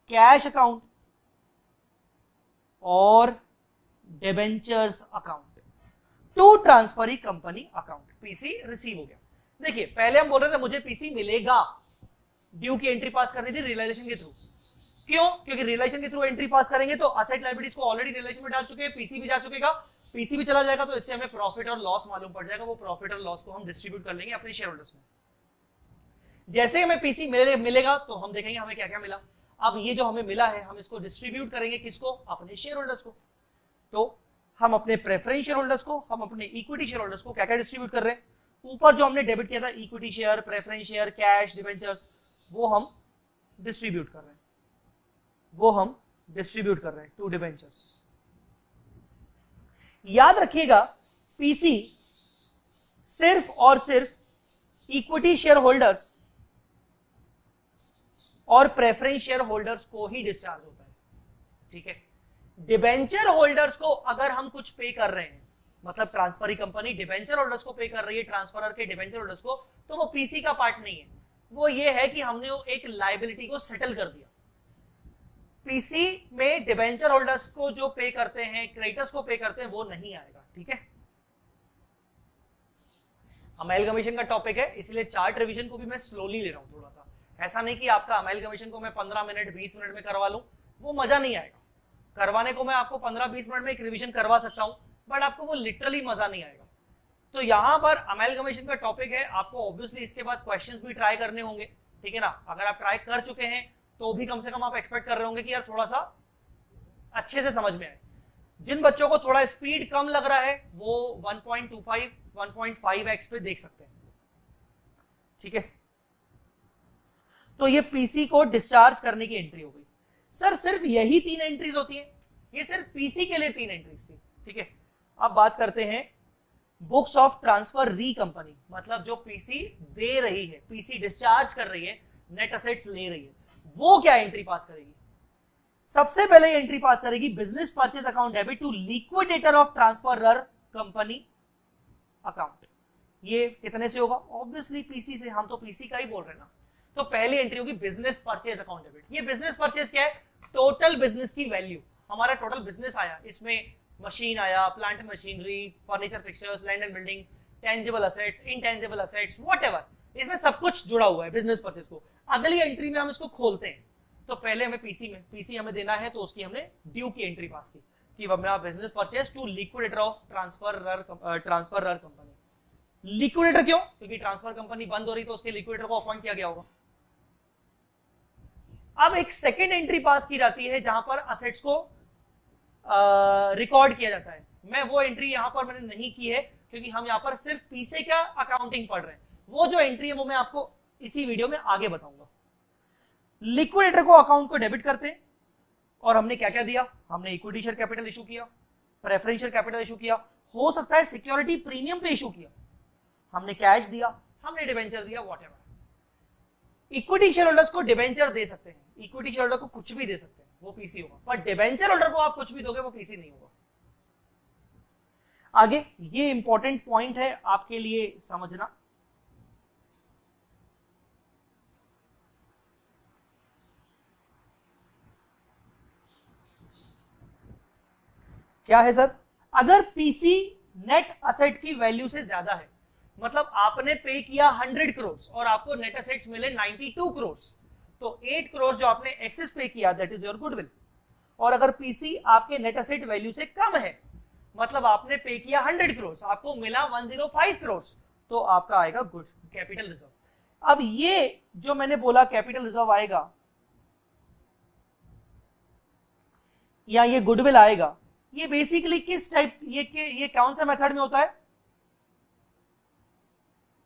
cash account और debentures account to transferee company account. PC receive हो गया। देखिए पहले हम बोल रहे थे मुझे पीसी मिलेगा, ड्यू की एंट्री पास करनी थी रियलाइजेशन के थ्रू। क्यों? क्योंकि रियलाइजेशन के थ्रू एंट्री पास करेंगे तो असेट लायबिलिटीज को ऑलरेडी रियलाइजेशन में डाल चुके हैं, पीसी भी जा चुकेगा, पीसी भी चला जाएगा, तो इससे हमें प्रॉफिट और लॉस मालूम पड़ जाएगा। वो प्रॉफिट और लॉस को हम डिस्ट्रीब्यूट कर लेंगे अपने शेयर होल्डर्स में। जैसे हमें पीसी मिलेगा तो हम देखेंगे हमें क्या क्या मिला। अब ये जो हमें मिला है हम इसको डिस्ट्रीब्यूट करेंगे किसको? अपने शेयर होल्डर्स को। तो हम अपने प्रेफरेंस शेयर होल्डर्स को, हम अपने इक्विटी शेयर होल्डर्स को क्या क्या डिस्ट्रीब्यूट कर रहे हैं? ऊपर जो हमने डेबिट किया था equity share, preference share, cash, debentures, वो हम डिस्ट्रीब्यूट कर रहे हैं, वो हम डिस्ट्रीब्यूट कर रहे हैं टू डिबेंचर्स। याद रखिएगा पीसी सिर्फ और सिर्फ इक्विटी शेयर होल्डर्स और प्रेफरेंस शेयर होल्डर्स को ही डिस्चार्ज होता है। ठीक है, डिबेंचर होल्डर्स को अगर हम कुछ पे कर रहे हैं, मतलब ट्रांसफर ही कंपनी डिबेंचर होल्डर्स को पे कर रही है, ट्रांसफरर के डिबेंचर होल्डर्स को, तो वो पीसी का पार्ट नहीं है। वो ये है कि हमने एक लायबिलिटी को सेटल कर दिया। पीसी में डिबेंचर होल्डर्स को जो पे करते हैं, क्रेडिटर्स को पे करते हैं, वो नहीं आएगा। ठीक है, अमेलगमेशन का टॉपिक है इसलिए चार्ट रिवीजन को भी मैं स्लोली ले रहा हूं थोड़ा सा। ऐसा नहीं कि आपका अमेलगमेशन को मैं 15 मिनट 20 मिनट में करवा लूं, वो मजा नहीं आएगा। करवाने को मैं आपको 15-20 मिनट में एक रिवीजन करवा सकता हूं, बट आपको वो लिटरली मजा नहीं आएगा। तो यहां पर अमेलगमेशन का टॉपिक है, आपको ऑब्वियसली इसके बाद क्वेश्चंस भी ट्राई करने होंगे। ठीक है ना, अगर आप ट्राई कर चुके हैं तो भी कम से कम आप एक्सपेक्ट कर रहे होंगे कि यार थोड़ा सा अच्छे से समझ में आए। जिन बच्चों को थोड़ा स्पीड कम लग रहा है वो 1.25 1.5x पे देख सकते हैं। ठीक है, तो ये पीसी को डिस्चार्ज करने की एंट्री हो गई। सर सिर्फ यही 3 एंट्रीज होती हैं? ये सिर्फ पीसी के लिए 3 एंट्रीज थी। ठीक है, अब बात करते हैं बुक्स ऑफ ट्रांसफर री कंपनी, मतलब जो पीसी दे रही है, पीसी डिस्चार्ज कर रही है, नेट असेट्स ले रही है, वो क्या एंट्री पास करेगी? सबसे पहले एंट्री पास करेगी business purchase account debit to liquidator of transferor company account. ये कितने से होगा? ऑब्वियसली पीसी से, हम तो पीसी का ही बोल रहे हैं ना। तो पहली एंट्री होगी बिजनेस परचेज अकाउंट डेबिट। ये बिजनेस परचेज क्या है? टोटल बिजनेस की वैल्यू, हमारा टोटल बिजनेस आया, इसमें मशीन आया, plant machinery, furniture fixtures, land and building, tangible assets, intangible assets, whatever, इसमें सब कुछ जुड़ा हुआ है बिजनेस परचेज को। अगली एंट्री में हम इसको खोलते हैं, तो पहले हमें पीसी हमें देना है, तो उसकी हमने ड्यू की एंट्री पास की कि हमारा business purchase to liquidator of transferor company. Liquidator क्यों? क्योंकि ट्रांसफर कंपनी बंद हो रही तो उसके लिक्विडेटर को अपॉइंट किया गया होगा। अब एक सेकेंड एंट्री पास की जाती है जहां पर असेट्स को रिकॉर्ड किया जाता है। मैं वो एंट्री यहां पर मैंने नहीं की है क्योंकि हम यहां पर सिर्फ पीसी का अकाउंटिंग पढ़ रहे हैं। वो जो एंट्री है वो मैं आपको इसी वीडियो में आगे बताऊंगा। लिक्विडेटर को अकाउंट को डेबिट करते हैं, और हमने क्या क्या दिया? हमने इक्विटी शेयर कैपिटल इशू किया, प्रेफरेंस शेयर कैपिटल इशू किया, हो सकता है सिक्योरिटी प्रीमियम पे इशू किया, हमने कैश दिया, हमने डिबेंचर दिया, व्हाटएवर। इक्विटी शेयर होल्डर्स को डिबेंचर दे सकते हैं, इक्विटी शेयर होल्डर को कुछ भी दे सकते हैं, वो पीसी होगा, पर डिबेंचर होल्डर को आप कुछ भी दोगे वो पीसी नहीं होगा। आगे ये इंपॉर्टेंट पॉइंट है आपके लिए समझना। क्या है सर? अगर पीसी नेट असेट की वैल्यू से ज्यादा है, मतलब आपने पे किया 100 करोड़ और आपको नेट असेट्स मिले 92 करोड़, तो 8 करोड़ जो आपने एक्सेस पे किया दैट इज योर गुडविल। और अगर पीसी आपके नेट असेट वैल्यू से कम है, मतलब आपने पे किया 100 करोड़, आपको मिला 105 करोड़, तो आपका आएगा गुड कैपिटल रिजर्व। अब ये जो मैंने बोला कैपिटल रिजर्व आएगा या ये गुडविल आएगा, ये बेसिकली किस टाइप, ये कौन सा मेथड में होता है?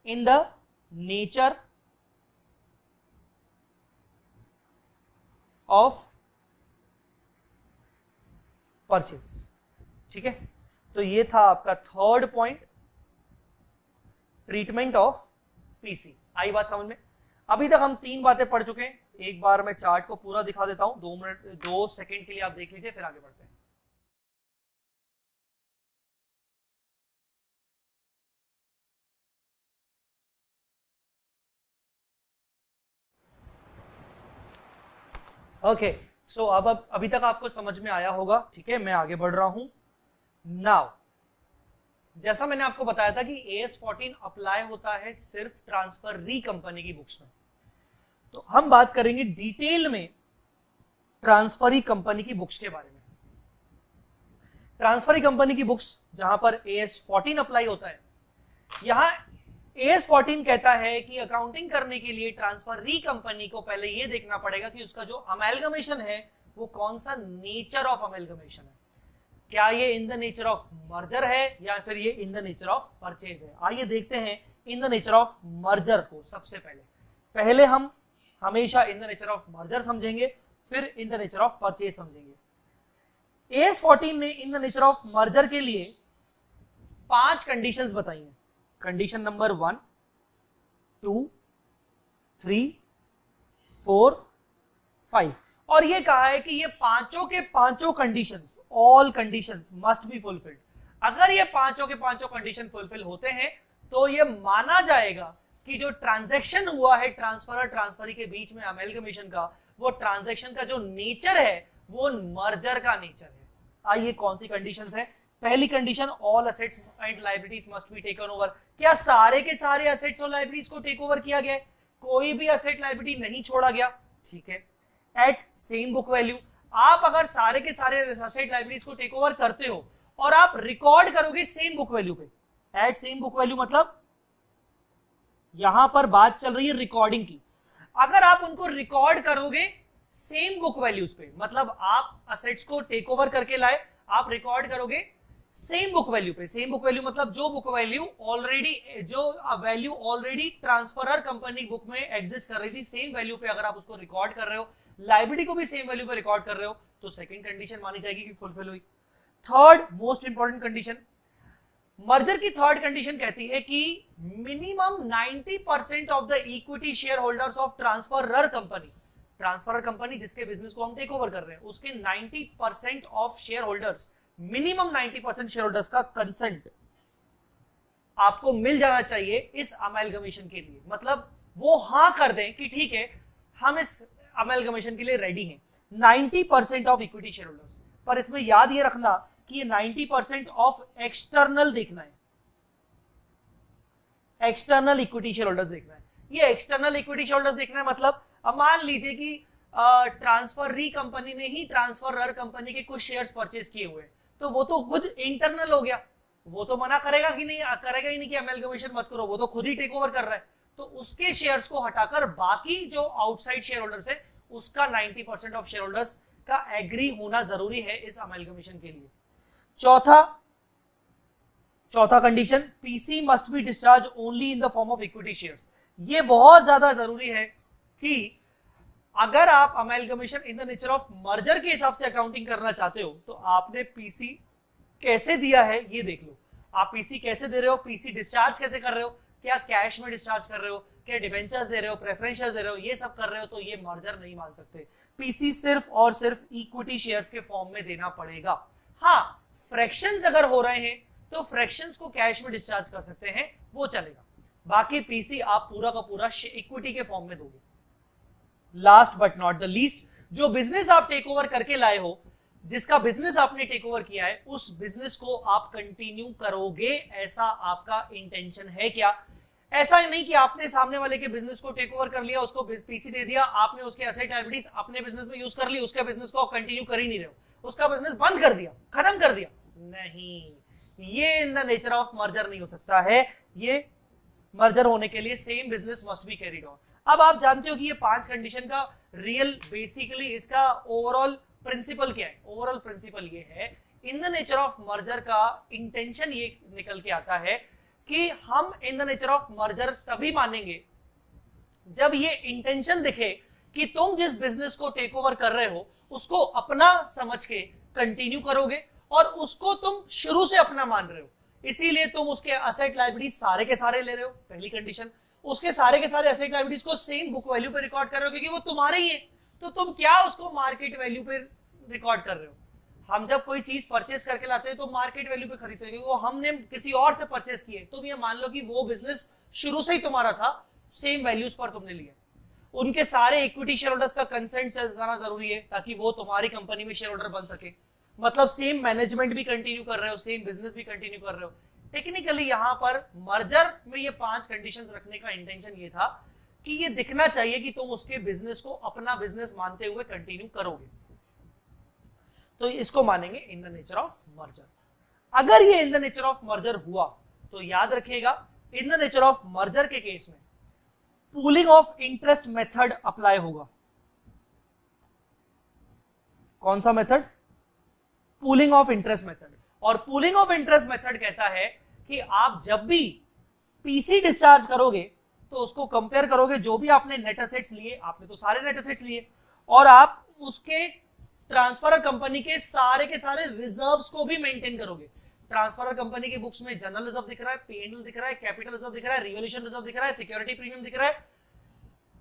In the nature of purchase. ठीक है, तो ये था आपका third point, treatment of PC. आई बात समझ में? अभी तक हम 3 बातें पढ़ चुके हैं। एक बार मैं चार्ट को पूरा दिखा देता हूं, 2 सेकंड के लिए आप देख लीजिए, फिर आगे बढ़ते हैं। ओके, सो अब अभी तक आपको समझ में आया होगा। ठीक है, मैं आगे बढ़ रहा हूं। नाउ जैसा मैंने आपको बताया था कि AS14 अप्लाई होता है सिर्फ ट्रांसफर री कंपनी की बुक्स में, तो हम बात करेंगे डिटेल में ट्रांसफरी कंपनी की बुक्स के बारे में। ट्रांसफरी कंपनी की बुक्स जहां पर AS14 अप्लाई होता है, यहां AS14 कहता है कि अकाउंटिंग करने के लिए ट्रांसफर री कंपनी को पहले यह देखना पड़ेगा कि उसका जो अमेलगमेशन है वो कौन सा नेचर ऑफ अमेलगमेशन है। क्या ये इन द नेचर ऑफ मर्जर है या फिर ये इन द नेचर ऑफ परचेज है। आइए देखते हैं इन द नेचर ऑफ मर्जर को। सबसे पहले हम हमेशा in the nature of merger समझेंगे, फिर इन द नेचर ऑफ परचेज समझेंगे। AS14 ने इन द नेचर ऑफ मर्जर के लिए 5 कंडीशंस बताई हैं। कंडीशन नंबर 1, 2, 3, 4, 5, और ये कहा है कि ये पांचों के पांचों conditions, all conditions must be fulfilled. अगर ये पांचों के पांचों कंडीशन फुलफिल होते हैं तो ये माना जाएगा कि जो ट्रांजैक्शन हुआ है ट्रांसफर और ट्रांसफरी के बीच में अमेलगमेशन का, वो ट्रांजैक्शन का जो नेचर है वो मर्जर का नेचर है। आइए कौन सी कंडीशंस है। पहली condition, all assets and liabilities must be taken over. क्या सारे के सारे एसेट्स और लायबिलिटीज को टेक ओवर किया गया है? कोई भी एसेट लायबिलिटी नहीं छोड़ा गया। ठीक है, एट सेम बुक वैल्यू। आप अगर सारे के सारे एसेट लायबिलिटीज को टेक ओवर करते हो और आप रिकॉर्ड करोगे सेम बुक वैल्यू पे, एट सेम बुक वैल्यू मतलब यहां पर बात चल रही है रिकॉर्डिंग की। अगर आप उनको रिकॉर्ड करोगे सेम बुक वैल्यूज पे, मतलब आप असेट्स को टेक ओवर करके लाए, आप रिकॉर्ड करोगे सेम बुक वैल्यू पे। सेम बुक वैल्यू मतलब जो बुक वैल्यू ऑलरेडी, जो value already transferor company book में एग्जिस्ट कर रही थी, सेम वैल्यू पे अगर आप उसको रिकॉर्ड कर रहे हो, लायबिलिटी को भी सेम वैल्यू पे रिकॉर्ड कर रहे हो, तो सेकंड कंडीशन मानी जाएगी कि फुलफिल हुई। Third most important condition, merger की थर्ड कंडीशन कहती है कि minimum 90% of the equity share holders of transferor company, transferor company जिसके बिजनेस को हम टेक ओवर कर रहे हैं, उसके 90% of share holders, minimum 90% share holders का कंसेंट आपको मिल जाना चाहिए इस अमेलगमेशन के लिए। मतलब वो हां कर दें कि ठीक है हम इस अमेलगमेशन के लिए रेडी हैं, 90% ऑफ इक्विटी शेयर होल्डर्स। पर इसमें याद ये रखना कि ये 90% ऑफ एक्सटर्नल देखना है, एक्सटर्नल इक्विटी शेयर होल्डर्स देखना है। ये एक्सटर्नल इक्विटी शेयर होल्डर्स देखना है मतलब अब मान लीजिए कि ट्रांसफर री कंपनी ने ही ट्रांसफरर कंपनी के कुछ शेयर्स परचेज किए हुए, तो वो तो खुद इंटरनल हो गया, वो तो मना करेगा कि नहीं, करेगा ही नहीं कि अमेलगमेशन मत करो, वो तो खुद ही टेक ओवर कर रहा है। तो उसके शेयर्स को हटाकर बाकी जो आउटसाइड शेयर होल्डर्स है उसका 90% ऑफ शेयर होल्डर्स का एग्री होना जरूरी है इस अमेलगमेशन के लिए। चौथा condition, PC must be discharge only in the form of equity shares. ये बहुत ज्यादा जरूरी है कि अगर आप amalgamation in the nature of merger के हिसाब से अकाउंटिंग करना चाहते हो तो आपने पीसी कैसे दिया है ये देख लो। आप पीसी कैसे दे रहे हो, पीसी डिस्चार्ज कैसे कर रहे हो, क्या कैश में डिस्चार्ज कर रहे हो, क्या डिबेंचर्स दे रहे हो, प्रेफरेंशियल दे रहे हो, ये सब कर रहे हो तो ये मर्जर नहीं मान सकते। पीसी सिर्फ और सिर्फ इक्विटी शेयर्स के फॉर्म में देना पड़ेगा। हाँ, फ्रैक्शंस अगर हो रहे हैं तो फ्रैक्शंस को कैश में डिस्चार्ज कर सकते हैं, वो चलेगा। बाकी पीसी आप पूरा का पूरा इक्विटी के फॉर्म में दोगे। Last but not the least, जो बिजनेस आप टेक ओवर करके लाए हो, जिसका बिजनेस आपने टेक ओवर किया है, उस बिजनेस को आप कंटिन्यू करोगे, ऐसा आपका इंटेंशन है क्या? ऐसा नहीं कि आपने सामने वाले के बिजनेस को टेक ओवर कर लिया, उसको पीसी दे दिया, आपने उसके एसेट लायबिलिटीज अपने बिजनेस में यूज कर ली, उसके बिजनेस को आप कंटिन्यू कर ही नहीं रहे हो, उसका बिजनेस बंद कर दिया, खत्म कर दिया। नहीं, ये इन द नेचर ऑफ मर्जर नहीं हो सकता है। ये मर्जर होने के लिए same business must be carried on. अब आप जानते हो कि ये 5 कंडीशन का रियल बेसिकली इसका ओवरऑल प्रिंसिपल क्या है? ओवरऑल प्रिंसिपल ये है, in the nature of merger का इंटेंशन ये निकल के आता है कि हम इन द नेचर ऑफ मर्जर तभी मानेंगे जब ये इंटेंशन दिखे कि तुम जिस बिजनेस को टेक ओवर कर रहे हो उसको अपना समझ के कंटिन्यू करोगे और उसको तुम शुरू से अपना मान रहे हो, इसीलिए तुम उसके एसेट लायबिलिटी सारे के सारे ले रहे हो, पहली कंडीशन। उसके सारे के सारे एसेट लायबिलिटीज को सेम बुक वैल्यू पे रिकॉर्ड कर रहे हो क्योंकि वो तुम्हारे ही है, तो तुम क्या उसको मार्केट वैल्यू पे रिकॉर्ड कर रहे हो। हम जब कोई चीज परचेज करके लाते हैं तो मार्केट वैल्यू पे खरीदते हैं क्योंकि वो हमने किसी और से परचेज किए, तुम ये मान लो कि वो बिजनेस शुरू से ही तुम्हारा था, सेम वैल्यूज पर तुमने लिया। उनके सारे इक्विटी शेयर होल्डर्स का कंसेंट जाना जरूरी है ताकि वो तुम्हारी कंपनी में शेयर होल्डर बन सके, मतलब सेम मैनेजमेंट भी कंटिन्यू कर रहे हो, सेम बिजनेस भी कंटिन्यू कर रहे हो। टेक्निकली यहां पर मर्जर में ये 5 कंडीशंस रखने का इंटेंशन ये था कि ये दिखना चाहिए कि तुम उसके बिजनेस को अपना बिजनेस मानते हुए कंटिन्यू करोगे, तो इसको मानेंगे इन द नेचर ऑफ मर्जर। अगर ये इन द नेचर ऑफ मर्जर हुआ तो याद रखिएगा इन द नेचर ऑफ मर्जर के केस में pooling of interest method apply होगा। कौन सा method? Pooling of interest method. और पूलिंग ऑफ इंटरेस्ट मेथड कहता है कि आप जब भी पीसी डिस्चार्ज करोगे तो उसको कंपेयर करोगे जो भी आपने नेट एसेट्स लिए, आपने तो सारे नेट एसेट्स लिए, और आप उसके ट्रांसफर कंपनी के सारे रिजर्व्स को भी मेंटेन करोगे। ट्रांसफर कंपनी की बुक्स में जनरल रिजर्व दिख रहा है, P&L दिख रहा है, कैपिटल रिजर्व दिख रहा है, रिवोल्यूशन रिजर्व दिख रहा है, सिक्योरिटी प्रीमियम दिख रहा है,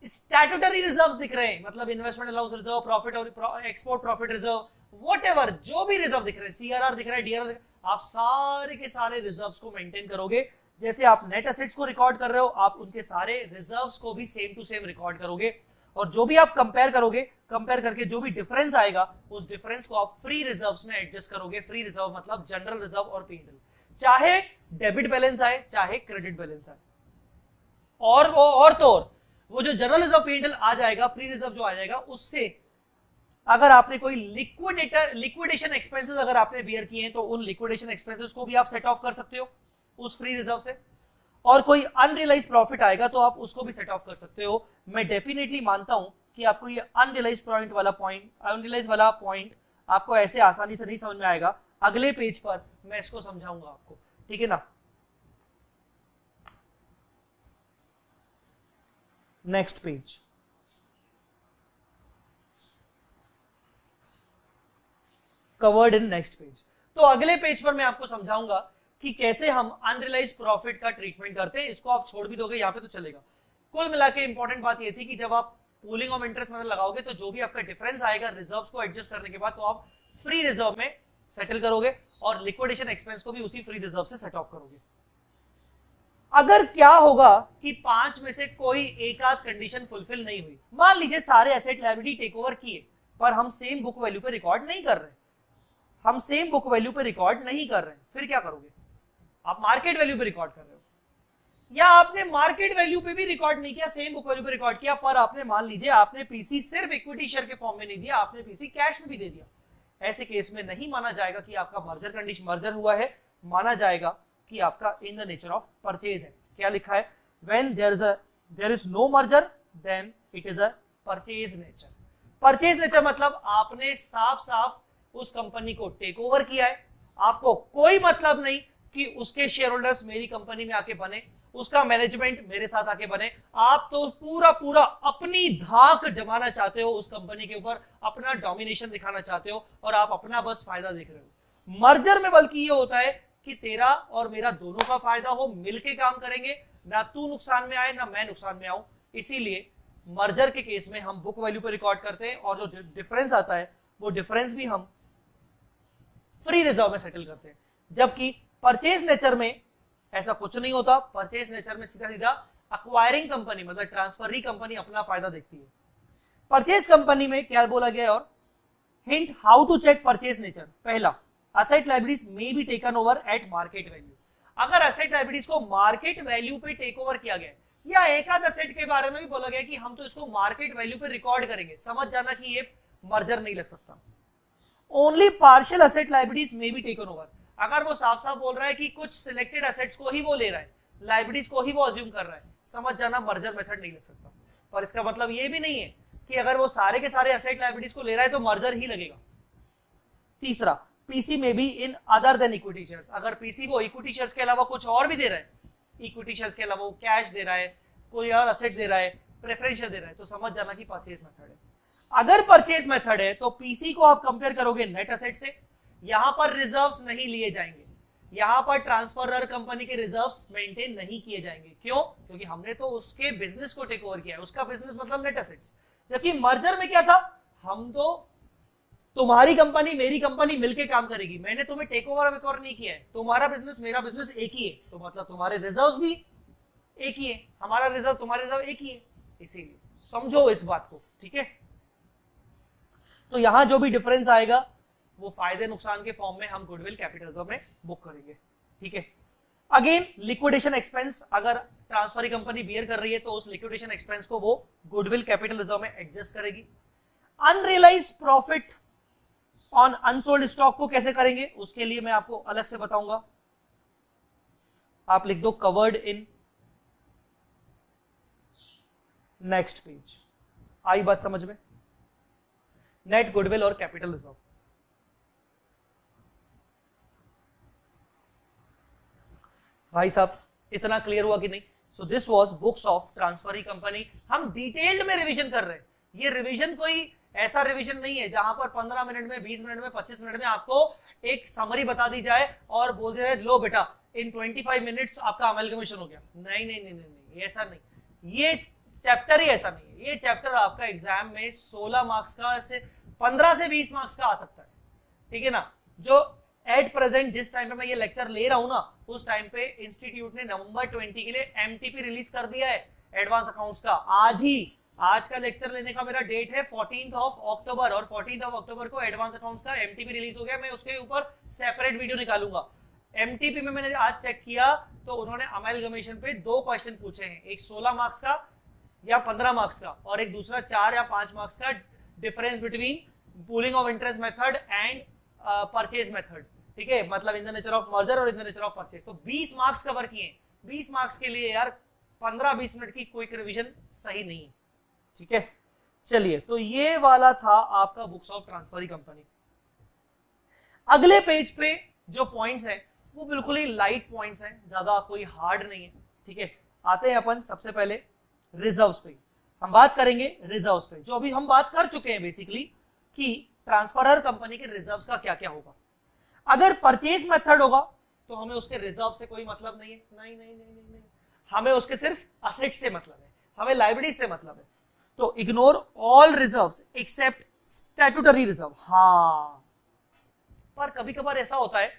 स्टैट्यूटरी रिजर्व्स दिख रहे हैं, मतलब इन्वेस्टमेंट अलाउंस रिजर्व, प्रॉफिट और एक्सपोर्ट प्रॉफिट रिजर्व, व्हाटएवर जो भी रिजर्व दिख रहे हैं, सीआरआर दिख रहा है, डीआरआर दिख रहा है, आप सारे के सारे रिजर्व्स को मेंटेन करोगे। जैसे आप नेट एसेट्स को रिकॉर्ड कर रहे हो, आप उनके सारे रिजर्व्स को भी सेम टू सेम रिकॉर्ड करोगे, और जो भी आप कंपेयर करोगे, कंपेयर करके जो भी डिफरेंस आएगा उस डिफरेंस को आप फ्री रिजर्व्स में एडजस्ट करोगे। फ्री रिजर्व मतलब जनरल रिजर्व और P&L, चाहे डेबिट बैलेंस आए चाहे क्रेडिट बैलेंस आए, और तो वो जो जनरल रिजर्व P&L आ जाएगा, फ्री रिजर्व जो आ जाएगा, उससे अगर आपने कोई लिक्विडेशन एक्सपेंसेस अगर आपने बियर किए हैं तो उन लिक्विडेशन एक्सपेंसेस को भी आप सेट ऑफ कर सकते हो उस फ्री रिजर्व से, और कोई अनरियलाइज प्रॉफिट आएगा तो आप उसको भी सेट ऑफ कर सकते हो। मैं डेफिनेटली मानता हूं कि आपको ये अनरियलाइज वाला पॉइंट आपको ऐसे आसानी से नहीं समझ में आएगा, अगले पेज पर मैं इसको समझाऊंगा आपको, ठीक है ना। Next page, covered in next page. तो अगले पेज पर मैं आपको समझाऊंगा कि कैसे हम अनरियलाइज प्रॉफिट का ट्रीटमेंट करते हैं। इसको आप छोड़ भी दोगे यहां पे तो चलेगा। कुल मिला के इंपॉर्टेंट बात ये थी कि जब आप पूलिंग ऑफ इंटरेस्ट मेथड लगाओगे तो जो भी आपका डिफरेंस आएगा रिजर्व्स को एडजस्ट करने के बाद, तो आप फ्री रिजर्व में सेटल करोगे और लिक्विडेशन एक्सपेंस को भी उसी फ्री रिजर्व से सेट ऑफ करोगे। अगर क्या होगा कि 5 में से कोई एक आध कंडीशन फुलफिल नहीं हुई, मान लीजिए सारे एसेट लायबिलिटी टेक ओवर किए पर हम सेम बुक वैल्यू पे रिकॉर्ड नहीं कर रहे, फिर क्या करोगे? आप मार्केट वैल्यू पे रिकॉर्ड कर रहे हो, या आपने मार्केट वैल्यू पे भी रिकॉर्ड नहीं किया, सेम बुक वैल्यू पे रिकॉर्ड किया, पर आपने मान लीजिए आपने पीसी सिर्फ इक्विटी शेयर के फॉर्म में नहीं दिया, आपने पीसी कैश में भी दे दिया। ऐसे केस में नहीं माना जाएगा कि आपका मर्जर हुआ है, माना जाएगा कि आपका in the nature of purchase है। क्या लिखा है? When there is no merger then it is a purchase nature. Purchase nature मतलब आपने साफ साफ उस कंपनी को टेक ओवर किया है, आपको कोई मतलब नहीं कि उसके शेयर होल्डर्स मेरी कंपनी में आके बने, उसका मैनेजमेंट मेरे साथ आके बने, आप तो पूरा अपनी धाक जमाना चाहते हो उस कंपनी के ऊपर, अपना डोमिनेशन दिखाना चाहते हो और आप अपना बस फायदा देख रहे हो। मर्जर में बल्कि ये होता है कि तेरा और मेरा दोनों का फायदा हो, मिलके काम करेंगे, ना तू नुकसान में आए ना मैं नुकसान में आऊं। इसीलिए मर्जर के केस में हम बुक वैल्यू पे रिकॉर्ड करते हैं और जो डिफरेंस आता है वो डिफरेंस भी हम फ्री रिजर्व में सेटल करते हैं। जबकि परचेज नेचर में ऐसा कुछ नहीं होता, परचेज नेचर में सीधा सीधा अक्वायरिंग कंपनी मतलब ट्रांसफरी कंपनी अपना फायदा देखती है। परचेज कंपनी में क्या बोला गया है? और hint how to check purchase nature. पहला, asset liabilities may be taken over at market value. अगर एसेट लायबिलिटीज को मार्केट वैल्यू पे टेक ओवर किया गया, या एक आध एसेट के बारे में भी बोला गया कि हम तो इसको मार्केट वैल्यू पे रिकॉर्ड करेंगे, समझ जाना कि ये मर्जर नहीं लग सकता। Only partial asset liabilities may be taken over. अगर वो साफ साफ बोल रहा है कि कुछ सिलेक्टेड एसेट्स को ही वो ले रहा है, लायबिलिटीज को ही वो अज्यूम कर रहा है, समझ जाना मर्जर मेथड नहीं लग सकता। पर इसका मतलब ये भी नहीं है कि अगर वो सारे के सारे एसेट लायबिलिटीज को ले रहा है तो मर्जर ही लगेगा। तीसरा, पीसी में be in other than equity shares. अगर पीसी वो इक्विटी शेयर्स के अलावा कुछ और भी दे रहा है इक्विटी शेयर्स के अलावा वो कैश दे रहा है, कोई और असेट दे रहा है, प्रेफरेंशियल दे रहा है, तो समझ जाना कि परचेज मेथड है। अगर परचेज मेथड है तो पीसी को आप कंपेयर करोगे नेट असेट से, यहां पर रिजर्व्स नहीं लिए जाएंगे, यहां पर ट्रांसफरर कंपनी के रिजर्व्स मेंटेन नहीं किए जाएंगे। क्यों? क्योंकि हमने तो उसके बिजनेस को टेक ओवर किया है, उसका बिजनेस मतलब नेट असेट्स। जबकि मर्जर में क्या था, हम तो तुम्हारी कंपनी मेरी कंपनी मिलके काम करेगी, मैंने तुम्हें टेक ओवर नहीं किया है, तुम्हारा बिजनेस मेरा बिजनेस एक ही है, तो मतलब तुम्हारे रिजर्व्स भी एक ही है, हमारा रिजर्व तुम्हारा रिजर्व एक ही है, इसीलिए समझो इस बात को, ठीक है। तो यहां जो भी डिफरेंस आएगा वो फायदे नुकसान के फॉर्म में हम गुडविल कैपिटल रिजर्व में बुक करेंगे, ठीक है। अगेन लिक्विडेशन एक्सपेंस अगर ट्रांसफर कंपनी बियर कर रही है तो उस लिक्विडेशन एक्सपेंस को वो गुडविल कैपिटल रिजर्व में एडजस्ट करेगी। Unrealised profit on unsold stock को कैसे करेंगे उसके लिए मैं आपको अलग से बताऊंगा, आप लिख दो कवर्ड इन नेक्स्ट पेज। आई बात समझ में? नेट गुडविल और कैपिटल रिजर्व, भाई साहब इतना क्लियर हुआ कि नहीं? So this was books of transferee company. हम डिटेल्ड में रिवीजन कर रहे हैं, ये रिवीजन कोई ऐसा रिवीजन नहीं है जहां पर 15 मिनट में, 20 मिनट में, 25 मिनट में आपको एक समरी बता दी जाए और बोल दिया जाए लो बेटा इन 25 मिनट्स आपका अमेलगमेशन हो गया। नहीं नहीं नहीं नहीं, नहीं ऐसा नहीं, ये चैप्टर ही ऐसा नहीं है। ये चैप्टर आपका एग्जाम में 16 मार्क्स का से 15 से 20 मार्क्स का आ सकता है, ठीक है ना। जो एट प्रेजेंट जिस टाइम पे मैं ये लेक्चर ले रहा हूं ना, उस टाइम पे इंस्टीट्यूट ने नवंबर 20 के लिए एमटीपी रिलीज कर दिया है एडवांस अकाउंट्स का। आज ही, आज का लेक्चर लेने का मेरा डेट है 14 अक्टूबर और 14 अक्टूबर को एडवांस अकाउंट्स का एमटीपी रिलीज हो गया। मैं उसके ऊपर सेपरेट वीडियो निकालूंगा। एमटीपी में मैंने आज चेक किया तो उन्होंने अमेलगमेशन पे 2 क्वेश्चन पूछे हैं, एक 16 मार्क्स का या 15 मार्क्स का और एक दूसरा 4 या 5 मार्क्स का, difference between pooling of interest method and purchase method, ठीक है, मतलब in the nature of merger और in the nature of purchase. तो 20 मार्क्स कवर किए। 20 मार्क्स के लिए यार 15-20 मिनट की क्विक रिवीजन सही नहीं है, ठीक है। चलिए, तो ये वाला था आपका बुक्स ऑफ ट्रांसफरी कंपनी। अगले पेज पे जो पॉइंट्स हैं वो बिल्कुल ही लाइट पॉइंट्स हैं, ज्यादा कोई हार्ड नहीं है, ठीक है। आते हैं अपन सबसे पहले रिजर्व्स पे। हम बात करेंगे रिजर्व्स पे, जो अभी हम बात कर चुके हैं बेसिकली कि ट्रांसफरर कंपनी के रिजर्व्स का क्या क्या होगा। अगर परचेज मेथड होगा तो हमें उसके रिजर्व से कोई मतलब नहीं है, नहीं नहीं नहीं नहीं, नहीं। हमें उसके सिर्फ असेट से मतलब है, हमें लायबिलिटी से मतलब है। तो ignore all reserves except statutory reserve. हाँ, पर कभी कभार ऐसा होता है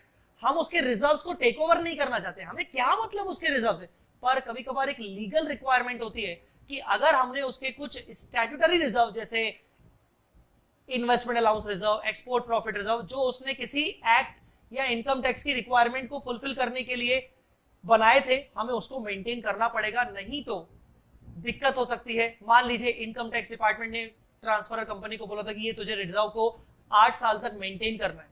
हम उसके रिजर्व्स को टेक ओवर नहीं करना चाहते, हमें क्या मतलब उसके रिजर्व से, पर कभी कभार एक लीगल रिक्वायरमेंट होती है कि अगर हमने उसके कुछ स्टैट्यूटरी रिजर्व जैसे investment allowance reserve, export profit reserve, जो उसने किसी एक्ट या इनकम टैक्स की रिक्वायरमेंट को फुलफिल करने के लिए बनाए थे, हमें उसको मेंटेन करना पड़ेगा, नहीं तो दिक्कत हो सकती है। मान लीजिए इनकम टैक्स डिपार्टमेंट ने ट्रांसफरर कंपनी को बोला था कि ये तुझे रिजर्व को 8 साल तक मेंटेन करना है,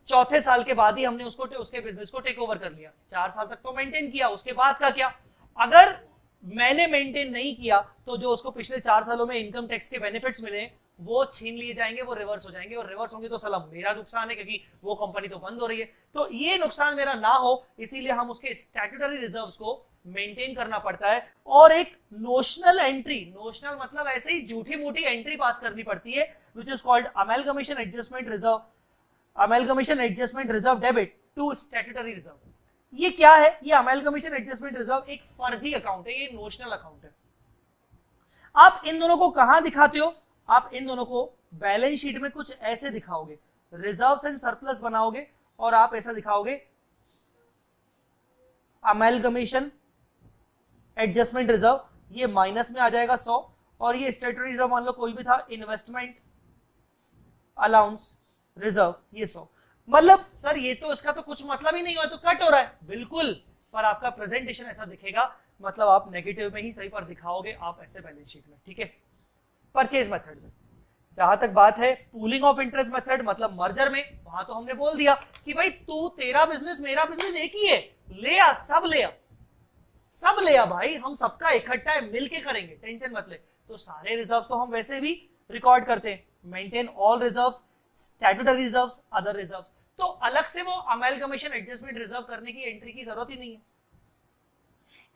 चौथे साल के बाद ही हमने उसको उसके बिजनेस को टेक ओवर कर लिया। 4 साल तक तो मेंटेन किया, उसके बाद का क्या? अगर मैंने मेंटेन नहीं किया तो जो उसको पिछले 4 सालों में इनकम टैक्स के बेनिफिट्स मिले वो छीन लिए जाएंगे, वो रिवर्स हो जाएंगे, और रिवर्स होंगे तो साला मेरा नुकसान है क्योंकि वो कंपनी तो बंद हो रही है। तो ये नुकसान मेरा ना हो, इसीलिए हम उसके स्टैट्यूटरी रिजर्व्स को मेंटेन करना पड़ता है और एक नोशनल एंट्री, नोशनल मतलब ऐसे ही झूठी मूठी एंट्री पास करनी पड़ती है, which is called amalgamation adjustment reserve, amalgamation adjustment reserve debit to statutory reserve. ये क्या है? ये अमेलगमेशन एडजस्टमेंट रिजर्व एक फर्जी अकाउंट है, ये नोशनल अकाउंट है। आप इन दोनों को कहां दिखाते हो? आप इन दोनों को बैलेंस शीट में कुछ ऐसे दिखाओगे, रिजर्व्स एंड सरप्लस बनाओगे और आप ऐसा दिखाओगे अमेलगमेशन एडजस्टमेंट रिजर्व, ये माइनस में आ जाएगा 100, और ये स्टैट्यूटरी रिजर्व मान लो कोई भी था, इन्वेस्टमेंट अलाउंस रिजर्व, ये 100। मतलब सर ये तो इसका तो कुछ मतलब ही नहीं हुआ, तो कट हो रहा है, बिल्कुल, पर आपका प्रेजेंटेशन ऐसा दिखेगा, मतलब आप नेगेटिव में ही सही पर दिखाओगे आप ऐसे बैलेंस शीट में, ठीक है। परचेज मेथड में जहां तक बात है, पूलिंग ऑफ इंटरेस्ट मेथड मतलब मर्जर में, वहां तो हमने बोल दिया कि भाई तू, तेरा बिजनेस मेरा बिजनेस एक ही है, ले आ, सब ले आ, सब ले आ भाई, हम सबका इकट्ठा है, मिलके करेंगे, टेंशन मत ले। तो सारे रिजर्व्स तो हम वैसे भी रिकॉर्ड करते हैं, maintain all reserves, statutory reserves, other reserves, तो अलग से वो अमेलगमेशन एडजस्टमेंट रिजर्व करने की एंट्री की जरूरत ही नहीं है।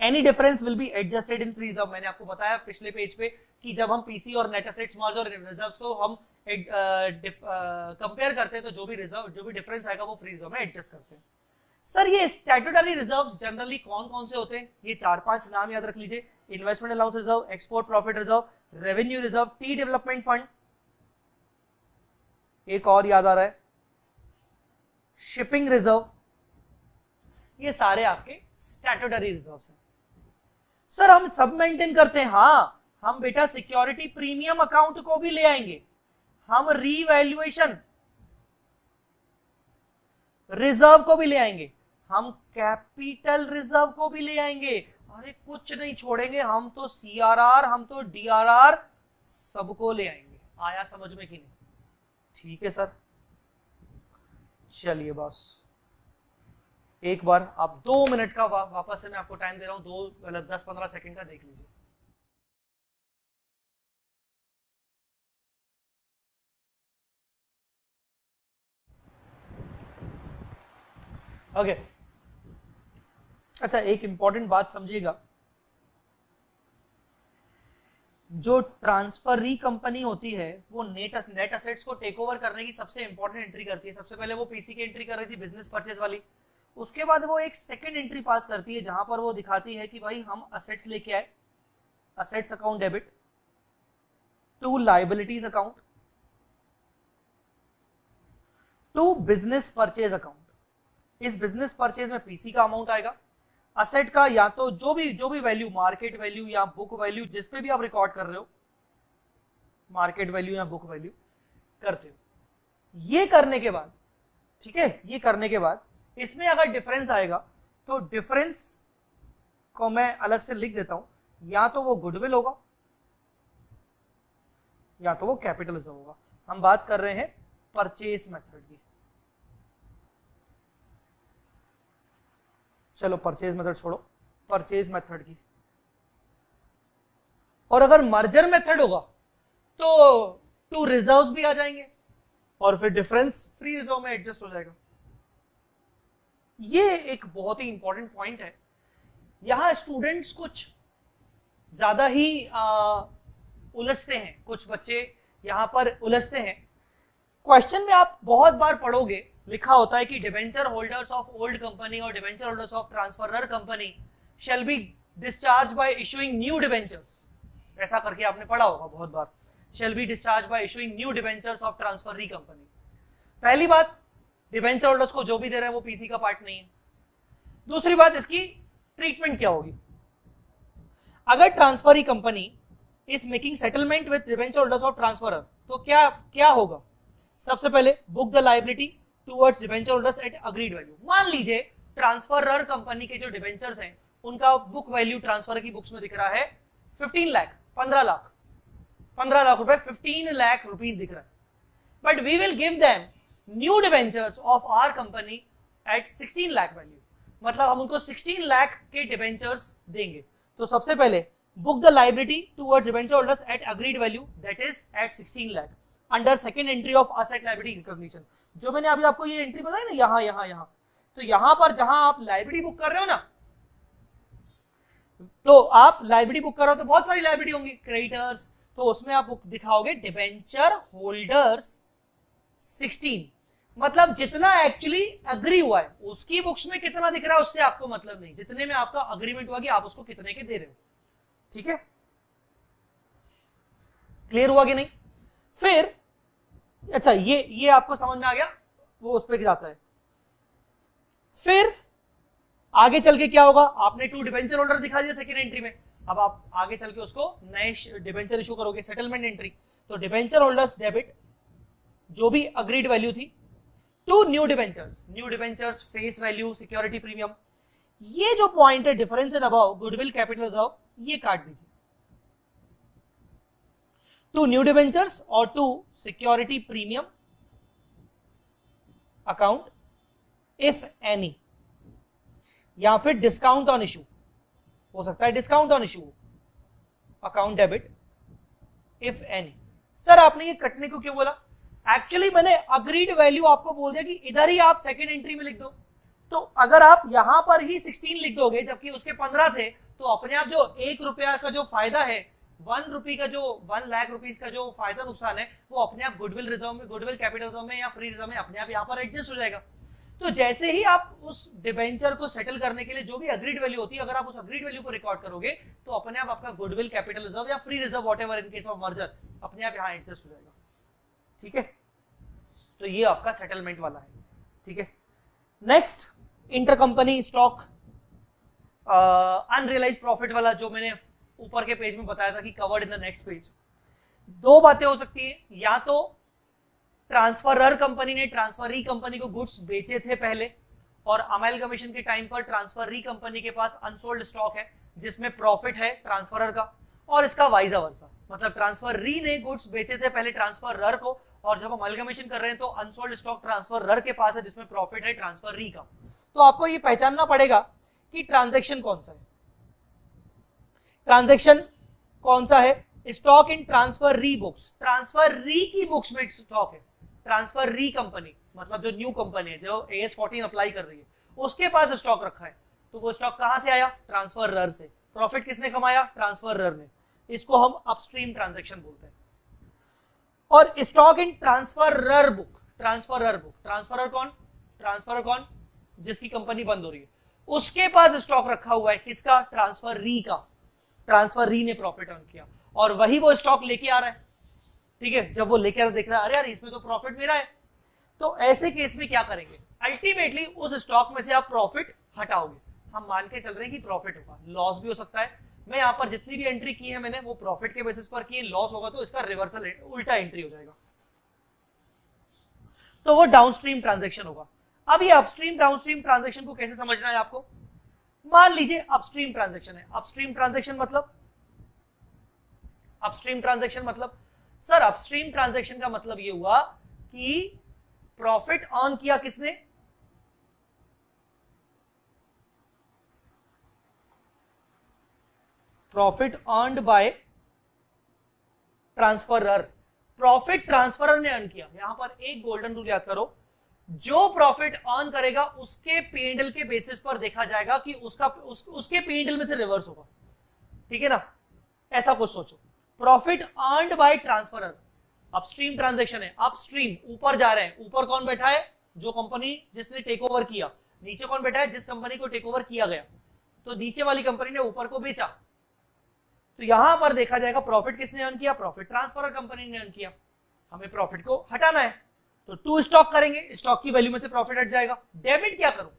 Any difference will be adjusted in free reserve. मैंने आपको बताया पिछले पेज पे कि जब हम पीसी और नेट एसेट्स मार्जिन और रिजर्व्स को हम कंपेयर करते हैं तो जो भी डिफरेंस आएगा वो फ्री रिजर्व में एडजस्ट करते हैं। सर ये स्टैट्यूटरी रिजर्व्स जनरली कौन कौन से होते हैं? ये 4-5 नाम याद रख लीजिए। Investment allowance reserve, export profit reserve, revenue reserve, T development fund, एक और याद आ रहा है शिपिंग रिजर्व। ये सारे आपके स्टैट्यूटरी रिजर्व्स हैं। सर हम सब मेंटेन करते हैं, हाँ हम बेटा सिक्योरिटी प्रीमियम अकाउंट को भी ले आएंगे, हम रीवैल्यूएशन रिजर्व को भी ले आएंगे, हम कैपिटल रिजर्व को भी ले आएंगे। अरे कुछ नहीं छोड़ेंगे हम तो, सीआरआर, हम तो डीआरआर, सबको ले आएंगे। आया समझ में कि नहीं? ठीक है सर, चलिए बस एक बार आप 2 मिनट का वापस से मैं आपको टाइम दे रहा हूं, 10-15 सेकंड का देख लीजिए। ओके अच्छा, एक इंपॉर्टेंट बात समझिएगा, जो ट्रांसफरी कंपनी होती है वो नेट असेट्स को टेक ओवर करने की सबसे इंपॉर्टेंट एंट्री करती है। सबसे पहले वो पीसी की एंट्री कर रही थी, बिजनेस परचेज वाली। उसके बाद वो एक सेकंड एंट्री पास करती है जहां पर वो दिखाती है कि भाई हम असेट्स लेके आए, assets account debit to liabilities account to business purchase account. इस बिजनेस परचेज में पीसी का अमाउंट आएगा, असेट का या तो जो भी वैल्यू, मार्केट वैल्यू या बुक वैल्यू, जिस पे भी आप रिकॉर्ड कर रहे हो, मार्केट वैल्यू या बुक वैल्यू करते हो। ये करने के बाद, ठीक है, ये करने के बाद इसमें अगर डिफरेंस आएगा तो डिफरेंस को मैं अलग से लिख देता हूं, या तो वो गुडविल होगा या तो वो कैपिटलिज्म होगा। हम बात कर रहे हैं परचेज मेथड की। चलो परचेज मेथड छोड़ो, परचेज मेथड की। और अगर मर्जर मेथड होगा तो टू रिजर्व्स भी आ जाएंगे और फिर डिफरेंस फ्री रिजर्व में एडजस्ट हो जाएगा। ये एक बहुत ही इंपॉर्टेंट पॉइंट है। यहां स्टूडेंट्स कुछ ज्यादा ही उलझते हैं, कुछ बच्चे यहां पर उलझते हैं। क्वेश्चन में आप बहुत बार पढ़ोगे, लिखा होता है कि debenture holders of old company और debenture holders of transferor company shall be discharge by issuing new debentures. ऐसा करके आपने पढ़ा होगा बहुत बार, shall be discharge by issuing new debentures of transferee company. पहली बात, डिबेंचर होल्डर्स को जो भी दे रहे हैं वो पीसी का पार्ट नहीं है। दूसरी बात, इसकी ट्रीटमेंट क्या होगी? अगर transferee company is making settlement with debenture holders of transferor तो क्या होगा? सबसे पहले book the liability towards debenture holders at agreed value. मान लीजिए ट्रांसफरर कंपनी के जो डिबेंचर्स हैं उनका बुक वैल्यू ट्रांसफर की बुक्स में दिख रहा है 15 लाख, 15 लाख रुपए, 15 लाख रुपीस दिख रहा है। But we will give them new debentures of our company at 16 lakh value, मतलब हम उनको 16 लाख के डिबेंचर्स देंगे। तो सबसे पहले book the liability towards debenture holders at agreed value, that is at 16 lakh under second entry of asset liability recognition. जो मैंने अभी आपको ये एंट्री बताई ना, यहां तो यहां पर जहां आप लायबिलिटी बुक कर रहे हो ना, तो आप लायबिलिटी बुक कर रहे हो तो बहुत सारी लायबिलिटी होंगी, क्रेडिटर्स, तो उसमें आप बुक दिखाओगे डिबेंचर होल्डर्स 16, मतलब जितना एक्चुअली अग्री हुआ है उसकी बुक्स में कितना दिख रहा है उससे आपको मतलब नहीं, जितने में आपका अग्रीमेंट हुआ कि आप उसको कितने के दे रहे हो। ठीक है, क्लियर हुआ कि नहीं? फिर अच्छा, ये आपको समझ में आ गया, वो उस पर जाता है। फिर आगे चल के क्या होगा? आपने 2 डिबेंचर होल्डर दिखा दिया सेकेंड एंट्री में, अब आप आगे चल के उसको नए डिबेंचर इशू करोगे, सेटलमेंट एंट्री। तो डिबेंचर होल्डर्स डेबिट जो भी अग्रीड वैल्यू थी to new debentures face value security premium. ये जो पॉइंट है difference in about goodwill capital reserve, ये काट दीजिए। टू न्यू डिबेंचर्स और to security premium account if any, या फिर डिस्काउंट ऑन इशू, हो सकता है discount on issue account debit if any. Sir आपने ये कटने को क्यों बोला? एक्चुअली मैंने अग्रीड वैल्यू आपको बोल दिया कि इधर ही आप सेकेंड एंट्री में लिख दो, तो अगर आप यहां पर ही 16 लिख दोगे जबकि उसके 15 थे तो अपने आप जो 1 रुपया का जो फायदा है, 1 रुपये का जो 1 लाख रुपीज का जो फायदा नुकसान है, वो अपने आप गुडविल रिजर्व में, गुडविल कैपिटल रिजर्व में या फ्री रिजर्व में अपने आप यहाँ पर एडजस्ट हो जाएगा। तो जैसे ही आप उस डिबेंचर को सेटल करने के लिए जो भी अग्रीड वैल्यू होती है, अगर आप उस अग्रीड वैल्यू को रिकॉर्ड करोगे तो अपने आप आपका गुडविल कैपिटल रिजर्व या free reserve whatever in case of merger अपने आप यहाँ एडजस्ट हो जाएगा। ठीक है, तो ये आपका सेटलमेंट वाला है। ठीक है, next intercompany stock unrealised profit वाला, जो मैंने ऊपर के पेज में बताया था कि covered in the next page. दो बातें हो सकती है, या तो ट्रांसफरर कंपनी ने ट्रांसफरी कंपनी को गुड्स बेचे थे पहले और अमेलगमेशन के टाइम पर ट्रांसफरी कंपनी के पास अनसोल्ड स्टॉक है जिसमें प्रॉफिट है ट्रांसफरर का, और इसका वाइज वर्सा, मतलब ट्रांसफरी ने गुड्स बेचे थे पहले ट्रांसफरर को और जब अमेलगमेशन कर रहे हैं तो अनसोल्ड स्टॉक ट्रांसफरर के पास है जिसमें प्रॉफिट है ट्रांसफरी का। तो आपको ये पहचानना पड़ेगा कि ट्रांजैक्शन कौन सा है, ट्रांजैक्शन कौन सा है। स्टॉक इन ट्रांसफर री बुक्स, ट्रांसफर री की बुक्स में स्टॉक है, ट्रांसफर री कंपनी मतलब जो न्यू कंपनी है जो AS14 अप्लाई कर रही है उसके पास स्टॉक रखा है, तो वो स्टॉक कहां से आया, ट्रांसफरर से। प्रॉफिट किसने कमाया, ट्रांसफरर ने। इसको हम अपस्ट्रीम ट्रांजैक्शन बोलते हैं। और stock in transferor book, transferor book, transferor कौन, ट्रांसफरर कौन, जिसकी कंपनी बंद हो रही है, उसके पास स्टॉक रखा हुआ है, किसका, ट्रांसफर री का। ट्रांसफर री ने प्रॉफिट अर्न किया और वही वो स्टॉक लेके आ रहा है। ठीक है, जब वो लेके आ रहा देख रहा है अरे यार इसमें तो प्रॉफिट मेरा है, तो ऐसे केस में क्या करेंगे, अल्टीमेटली उस स्टॉक में से आप प्रॉफिट हटाओगे। हम मान के चल रहे हैं कि प्रॉफिट होगा, लॉस भी हो सकता है। मैं यहां पर जितनी भी एंट्री की है मैंने वो प्रॉफिट के बेसिस पर की, लॉस होगा तो इसका रिवर्सल उल्टा एंट्री हो जाएगा, तो वो डाउनस्ट्रीम ट्रांजैक्शन होगा। अब ये अपस्ट्रीम डाउनस्ट्रीम ट्रांजैक्शन को कैसे समझना है आपको। मान लीजिए अपस्ट्रीम ट्रांजैक्शन है, अपस्ट्रीम ट्रांजैक्शन मतलब, अपस्ट्रीम ट्रांजैक्शन मतलब सर अपस्ट्रीम ट्रांजैक्शन का मतलब ये हुआ कि प्रॉफिट अर्न किया किसने, profit earned bye transferor, profit transferor ने अर्न किया। यहां पर एक गोल्डन रूल याद करो, जो प्रॉफिट अर्न करेगा उसके P&L के बेसिस पर देखा जाएगा कि उसके P&L में से रिवर्स होगा। ठीक है ना, ऐसा कुछ सोचो। Profit earned bye transferor, upstream transaction है, अपस्ट्रीम ऊपर जा रहे हैं, ऊपर कौन बैठा है, जो कंपनी जिसने टेक ओवर किया, नीचे कौन बैठा है, जिस कंपनी को टेक ओवर किया गया। तो नीचे वाली कंपनी ने ऊपर को बेचा, तो यहां पर देखा जाएगा प्रॉफिट किसने अर्न किया, प्रॉफिट ट्रांसफरर कंपनी ने अर्न किया। हमें प्रॉफिट को हटाना है तो टू स्टॉक करेंगे, स्टॉक की वैल्यू में से प्रॉफिट हट जाएगा। डेबिट क्या करूं,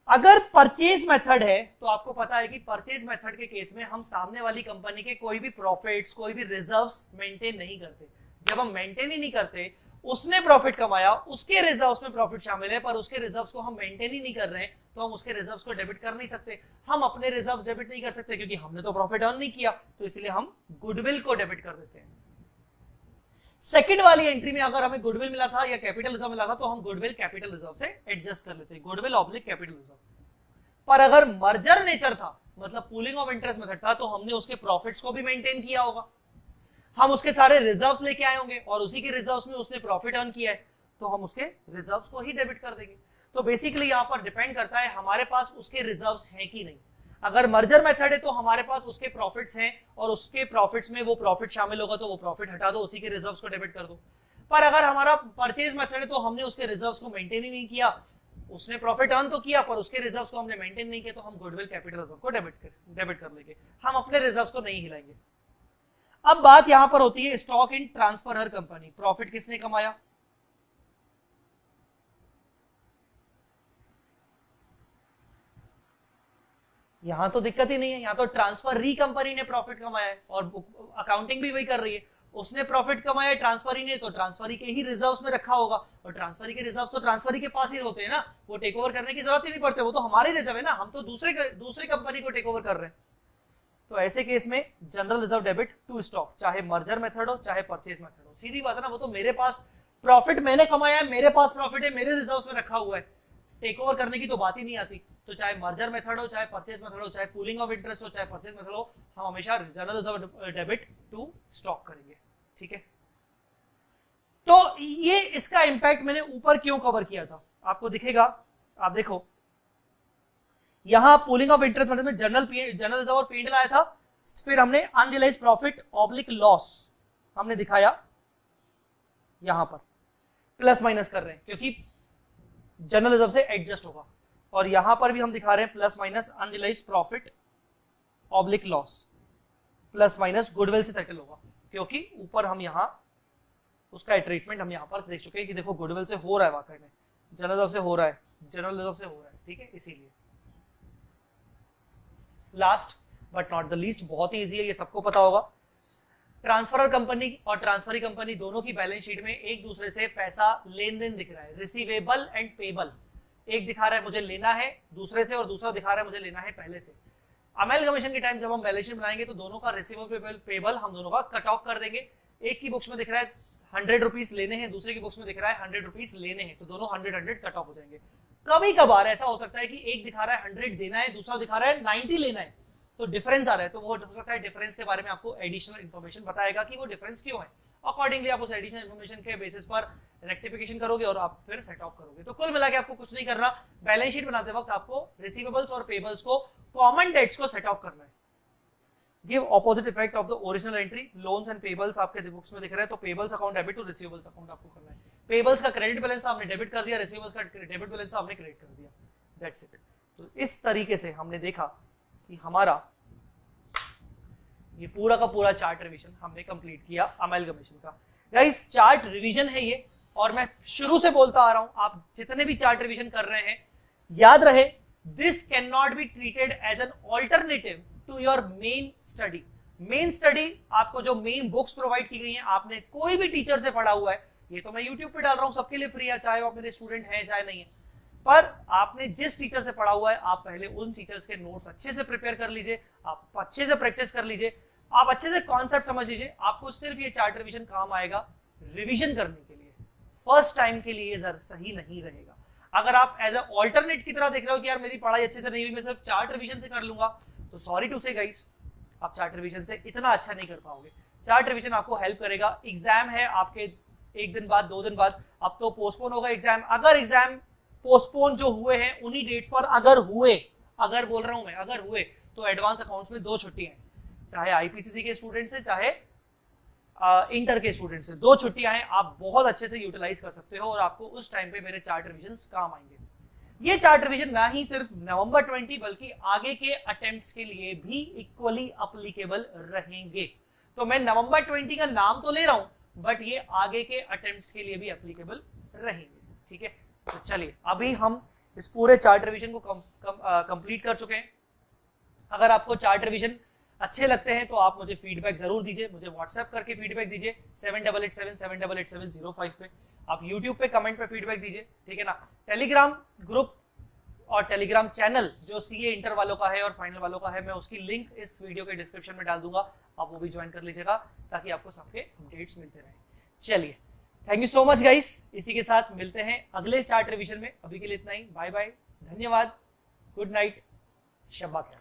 अगर परचेज मेथड है तो आपको पता है कि परचेज मेथड के केस में हम सामने वाली कंपनी के कोई भी प्रॉफिट्स, कोई भी रिजर्व्स मेंटेन नहीं करते। जब हम मेंटेन ही नहीं करते, उसने प्रॉफिट कमाया, उसके रिजर्व्स में प्रॉफिट शामिल है पर उसके रिजर्व्स को हम मेंटेन ही नहीं कर रहे हैं, तो हम उसके रिजर्व्स को डेबिट कर नहीं सकते। हम अपने रिजर्व्स डेबिट नहीं कर सकते क्योंकि हमने तो प्रॉफिट अर्न नहीं किया, तो इसलिए हम गुडविल को डेबिट कर देते हैं। सेकंड वाली एंट्री में अगर हमें गुडविल मिला था या कैपिटल रिजर्व मिला था तो हम गुडविल कैपिटल रिजर्व से एडजस्ट कर लेते हैं, गुडविल ऑब्लिक कैपिटल रिजर्व। पर अगर मर्जर नेचर था, मतलब पूलिंग ऑफ इंटरेस्ट मेथड था, तो हमने उसके प्रॉफिट्स को भी मेंटेन किया होगा, हम उसके सारे रिजर्व्स लेके आए होंगे और उसी के रिजर्व्स में उसने प्रॉफिट अर्न किया है, तो हम उसके रिजर्व्स को ही डेबिट कर देंगे। तो बेसिकली यहां पर डिपेंड करता है हमारे पास उसके रिजर्व्स हैं कि नहीं। अगर मर्जर मेथड है तो हमारे पास उसके प्रॉफिट्स हैं और उसके प्रॉफिट्स में वो प्रॉफिट शामिल होगा, तो वो प्रॉफिट हटा दो, उसी के रिजर्व्स को डेबिट कर दो। पर अगर हमारा परचेज मेथड है तो हमने उसके रिजर्व्स को मेंटेन ही नहीं किया, उसने प्रॉफिट अर्न तो किया पर उसके रिजर्व्स को हमने मेंटेन नहीं किया, तो हम गुडविल कैपिटल रिजर्व को डेबिट कर लेंगे, हम अपने रिजर्व्स को नहीं हिलाएंगे। अब बात यहां पर होती है stock in transferor company, profit किसने कमाया, यहां तो दिक्कत ही नहीं है, यहां तो ट्रांसफर री कंपनी ने प्रॉफिट कमाया है और अकाउंटिंग भी वही कर रही है, उसने प्रॉफिट कमाया है ट्रांसफरी ने, तो ट्रांसफरी के ही रिजर्व्स में रखा होगा, और ट्रांसफरी के रिजर्व्स तो ट्रांसफरी के पास ही होते हैं ना, वो टेक ओवर करने की जरूरत ही नहीं पड़ती, वो तो हमारे रिजर्व है ना, हम तो दूसरे कंपनी को टेक ओवर कर रहे हैं। तो ऐसे केस में general reserve debit to stock, चाहे मर्जर मेथड हो चाहे परचेज मेथड हो, सीधी बात है ना, वो तो मेरे पास प्रॉफिट मैंने कमाया है, मेरे पास प्रॉफिट है, मेरे रिजर्व्स में रखा हुआ है, टेक ओवर करने की तो बात ही नहीं आती। तो चाहे मर्जर मेथड हो, चाहे परचेज मेथड हो, चाहे पूलिंग ऑफ इंटरेस्ट हो, चाहे परचेज मेथड हो, हम हमेशा general reserve debit to stock करेंगे। ठीक है, तो ये इसका इंपैक्ट मैंने ऊपर क्यों कवर किया था आपको दिखेगा, आप देखो यहां पूलिंग ऑफ इंटरेस्ट मतलब में जनरल रिजर्व और पेंट लाया था, फिर हमने अनरियलाइज्ड प्रॉफिट ऑब्लिक लॉस हमने दिखाया, यहां पर प्लस माइनस कर रहे हैं क्योंकि जनरल रिजर्व से एडजस्ट होगा, और यहां पर भी हम दिखा रहे हैं plus minus unrealised profit oblique loss plus minus goodwill से सेटल होगा, क्योंकि ऊपर हम यहां उसका ट्रीटमेंट हम यहां पर देख चुके हैं कि देखो गुडविल से हो रहा है, वाकई में जनरल रिजर्व से हो रहा है, जनरल रिजर्व से हो रहा है, ठीक है। इसीलिए last but not the least, बहुत ही इजी है, ये सबको पता होगा, ट्रांसफरर कंपनी और ट्रांसफरी कंपनी दोनों की बैलेंस शीट में एक दूसरे से पैसा लेन देन दिख रहा है, रिसीवेबल एंड पेबल। एक दिखा रहा है मुझे लेना है दूसरे से और दूसरा दिखा रहा है मुझे लेना है पहले से। अमेलगमेशन के टाइम जब हम बैलेंस शीट बनाएंगे तो दोनों का रिसीवेबल पेबल हम दोनों का कट ऑफ कर देंगे। एक की बुक्स में दिख रहा है 100 रुपीज लेने हैं, दूसरे की बुक्स में दिख रहा है 100 रुपीज लेने हैं, तो दोनों 100 कट ऑफ हो जाएंगे। कभी कभार ऐसा हो सकता है कि एक दिखा रहा है 100 देना है, दूसरा दिखा रहा है 90 लेना है, तो डिफरेंस आ रहा है, तो वो हो सकता है डिफरेंस के बारे में आपको एडिशनल इन्फॉर्मेशन बताएगा कि वो डिफरेंस क्यों है। अकॉर्डिंगली आप उस एडिशनल इन्फॉर्मेशन के बेसिस पर रेक्टिफिकेशन करोगे और आप फिर सेट ऑफ करोगे। तो कुल मिला के आपको कुछ नहीं करना, बैलेंस शीट बनाते वक्त आपको रिसीवेबल्स और पेबल्स को, कॉमन डेट्स को सेट ऑफ करना है। Give opposite effect of the original entry, loans and payables आपके बुक्स में दिख रहे हैं, तो payables account debit to receivables account आपको करना है। पेबल्स का क्रेडिट बैलेंस था हमने डेबिट कर दिया, रिसीवेबल्स का डेबिट बैलेंस था हमने क्रेडिट कर दिया, दैट्स इट। तो इस तरीके से हमने देखा कि हमारा ये पूरा का पूरा चार्ट रिवीजन हमने कंप्लीट किया अमेलगमेशन का। गाइस चार्ट रिवीजन है ये, और मैं शुरू से बोलता आ रहा हूं, आप जितने भी चार्ट रिवीजन कर रहे हैं याद रहे, this can not be treated as an alternative to your main study. Main study आपको जो मेन बुक्स प्रोवाइड की गई हैं, आपने कोई भी टीचर से पढ़ा हुआ है, ये तो मैं यूट्यूब पे डाल रहा हूं, सबके लिए फ्री है, चाहे आप मेरे स्टूडेंट हैं चाहे नहीं है, पर आपने जिस टीचर से पढ़ा हुआ है आप पहले उन टीचर्स के नोट्स अच्छे से प्रिपेयर कर लीजिए, आप अच्छे से प्रैक्टिस कर लीजिए, आप अच्छे से कॉन्सेप्ट समझ लीजिए। आपको सिर्फ ये चार्ट रिवीजन काम आएगा रिवीजन करने के लिए, फर्स्ट टाइम के लिए ये सही नहीं रहेगा। अगर आप एज अ ऑल्टरनेट की तरह देख रहे हो कि यार मेरी पढ़ाई अच्छे से नहीं हुई, मैं सिर्फ चार्ट रिवीजन से कर लूंगा, तो सॉरी टू से गाइस, आप चार्ट रिवीजन से इतना अच्छा नहीं कर पाओगे। चार्ट रिवीजन आपको हेल्प करेगा। एग्जाम है आपके 1 दिन बाद 2 दिन बाद, अब तो पोस्टपोन होगा एग्जाम, अगर एग्जाम पोस्टपोन जो हुए हैं उन्हीं डेट्स पर अगर हुए, अगर बोल रहा हूं मैं अगर हुए, तो एडवांस अकाउंट्स में 2 छुट्टियां हैं, चाहे आईपीसीसी के स्टूडेंट से चाहे इंटर के स्टूडेंट से, 2 छुट्टियां हैं, आप बहुत अच्छे से यूटिलाइज कर सकते हो और आपको उस टाइम पे मेरे चार्ट रिवीजन काम आएंगे। ये चार्ट रिवीजन ना ही सिर्फ नवंबर 20 बल्कि आगे के अटेम्प्ट्स के लिए भी इक्वली अप्लीकेबल रहेंगे। तो मैं नवंबर 20 का नाम तो ले रहा हूं, बट ये आगे के अटेम्प्ट्स के लिए भी एप्लीकेबल रहेंगे, ठीक है। तो चलिए अभी हम इस पूरे चार्ट रिवीजन को कंप्लीट कर चुके हैं। अगर आपको चार्ट रिवीजन अच्छे लगते हैं तो आप मुझे फीडबैक जरूर दीजिए, मुझे व्हाट्सएप करके फीडबैक दीजिए 7887788705 पे, आप यूट्यूब पे कमेंट पे फीडबैक दीजिए, ठीक है ना। टेलीग्राम ग्रुप और टेलीग्राम चैनल जो सीए इंटर वालों का है और फाइनल वालों का है, मैं उसकी लिंक इस वीडियो के डिस्क्रिप्शन में डाल दूंगा, आप वो भी ज्वाइन कर लीजिएगा ताकि आपको सबके अपडेट्स मिलते रहे। चलिए thank you so much guys, इसी के साथ मिलते हैं अगले चार्ट रिवीजन में। अभी के लिए इतना ही, बाय बाय, धन्यवाद, गुड नाइट, शब्बा खैर,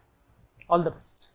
ऑल द बेस्ट।